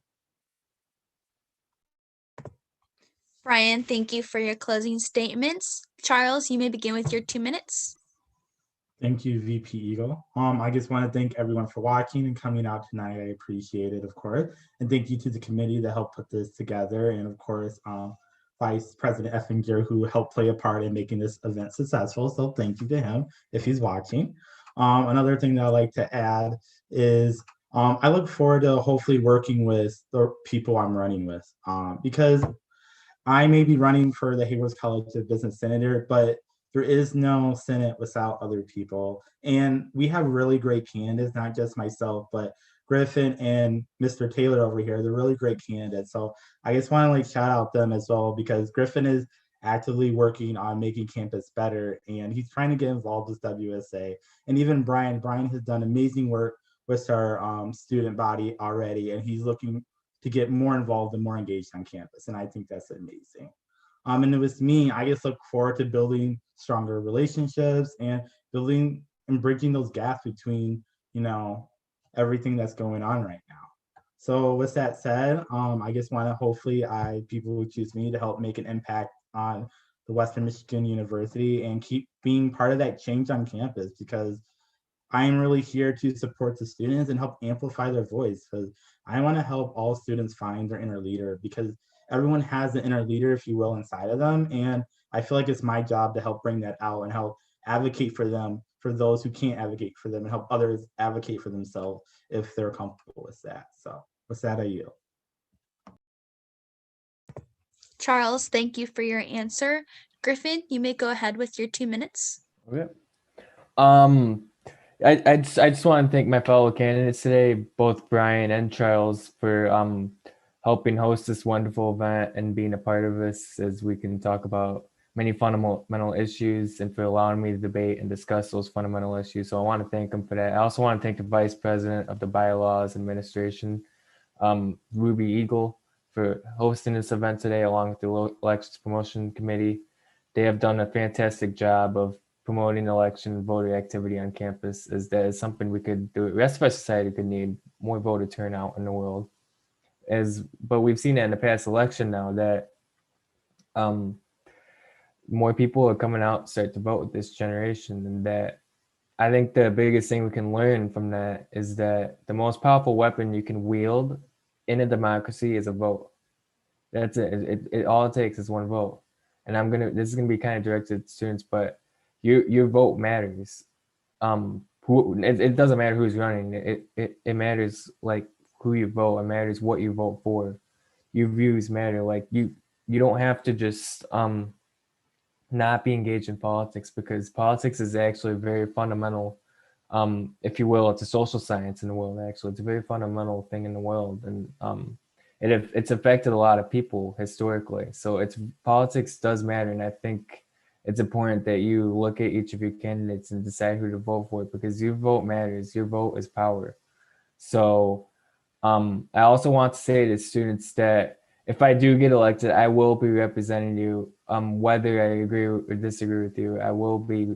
Brian, thank you for your closing statements. Charles, you may begin with your 2 minutes. Thank you, VP Eagle. I just want to thank everyone for watching and coming out tonight. I appreciate it, of course. And thank you to the committee that helped put this together. And of course, Vice President Effinger, who helped play a part in making this event successful. So thank you to him if he's watching. Another thing that I'd like to add is I look forward to hopefully working with the people I'm running with because I may be running for the Haywards College of Business Senator, but there is no Senate without other people. And we have really great candidates, not just myself, but Griffin and Mr. Taylor over here. They're really great candidates. So I just want to like shout out them as well, because Griffin is actively working on making campus better, and he's trying to get involved with WSA. And even Brian has done amazing work with our student body already, and he's looking to get more involved and more engaged on campus. And I think that's amazing. And it was me, I just look forward to building stronger relationships and building and bridging those gaps between, you know, everything that's going on right now. So with that said, I just want to hopefully people will choose me to help make an impact on the Western Michigan University and keep being part of that change on campus, because I am really here to support the students and help amplify their voice, because I want to help all students find their inner leader, because everyone has an inner leader, if you will, inside of them. And I feel like it's my job to help bring that out and help advocate for them, for those who can't advocate for them, and help others advocate for themselves if they're comfortable with that. So with that, I yield. Charles, thank you for your answer. Griffin, you may go ahead with your 2 minutes. Okay. I just want to thank my fellow candidates today, both Brian and Charles, for helping host this wonderful event and being a part of this as we can talk about many fundamental issues, and for allowing me to debate and discuss those fundamental issues. So I want to thank them for that. I also want to thank the Vice President of the Bylaws Administration, Ruby Eagle, for hosting this event today, along with the Elections Promotion Committee. They have done a fantastic job of promoting election and voter activity on campus, as that is something we could do. The rest of our society could need more voter turnout in the world. But we've seen that in the past election now that more people are coming out to start to vote with this generation, and that I think the biggest thing we can learn from that is that the most powerful weapon you can wield in a democracy is a vote. That's it. It all it takes is one vote. And this is gonna be kind of directed to students, but your vote matters. It doesn't matter who's running. It matters like who you vote. It matters what you vote for. Your views matter. Like you don't have to just not be engaged in politics, because politics is actually very fundamental. If you will, it's a social science in the world. Actually, it's a very fundamental thing in the world, and it's affected a lot of people historically. So politics does matter, and I think it's important that you look at each of your candidates and decide who to vote for, because your vote matters. Your vote is power. So I also want to say to students that if I do get elected, I will be representing you. Whether I agree or disagree with you, I will be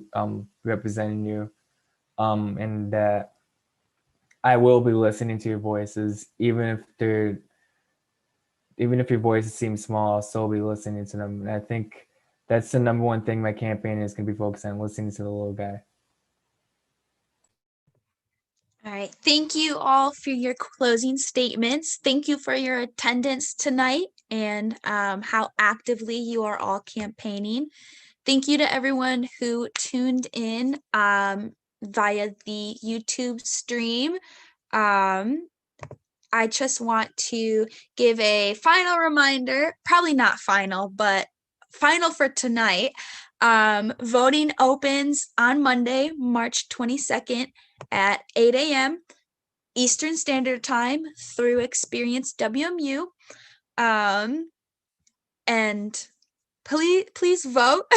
representing you, and that I will be listening to your voices, even if your voices seem small, I'll still be listening to them. And I think that's the number one thing my campaign is going to be focused on, listening to the little guy. All right. Thank you all for your closing statements. Thank you for your attendance tonight and how actively you are all campaigning. Thank you to everyone who tuned in via the YouTube stream. I just want to give a final reminder, probably not final, but final for tonight. Voting opens on Monday, March 22nd at 8 a.m. Eastern Standard Time through Experience WMU. And please vote.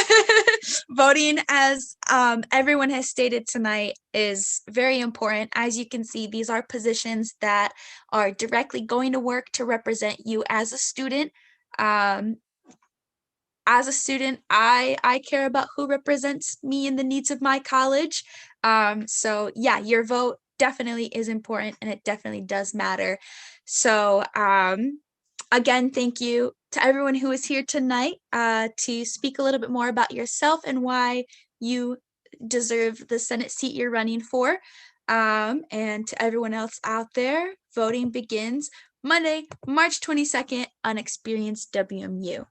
Voting, as everyone has stated tonight, is very important. As you can see, these are positions that are directly going to work to represent you as a student. As a student, I care about who represents me and the needs of my college. So yeah, your vote definitely is important, and it definitely does matter. So again, thank you to everyone who is here tonight to speak a little bit more about yourself and why you deserve the Senate seat you're running for. And to everyone else out there, voting begins Monday, March 22nd on Experience WMU.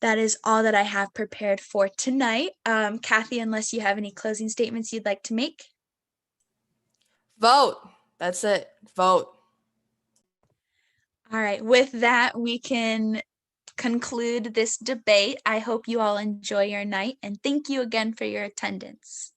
That is all that I have prepared for tonight. Kathy, unless you have any closing statements you'd like to make. Vote. That's it. Vote. All right, with that, we can conclude this debate. I hope you all enjoy your night, and thank you again for your attendance.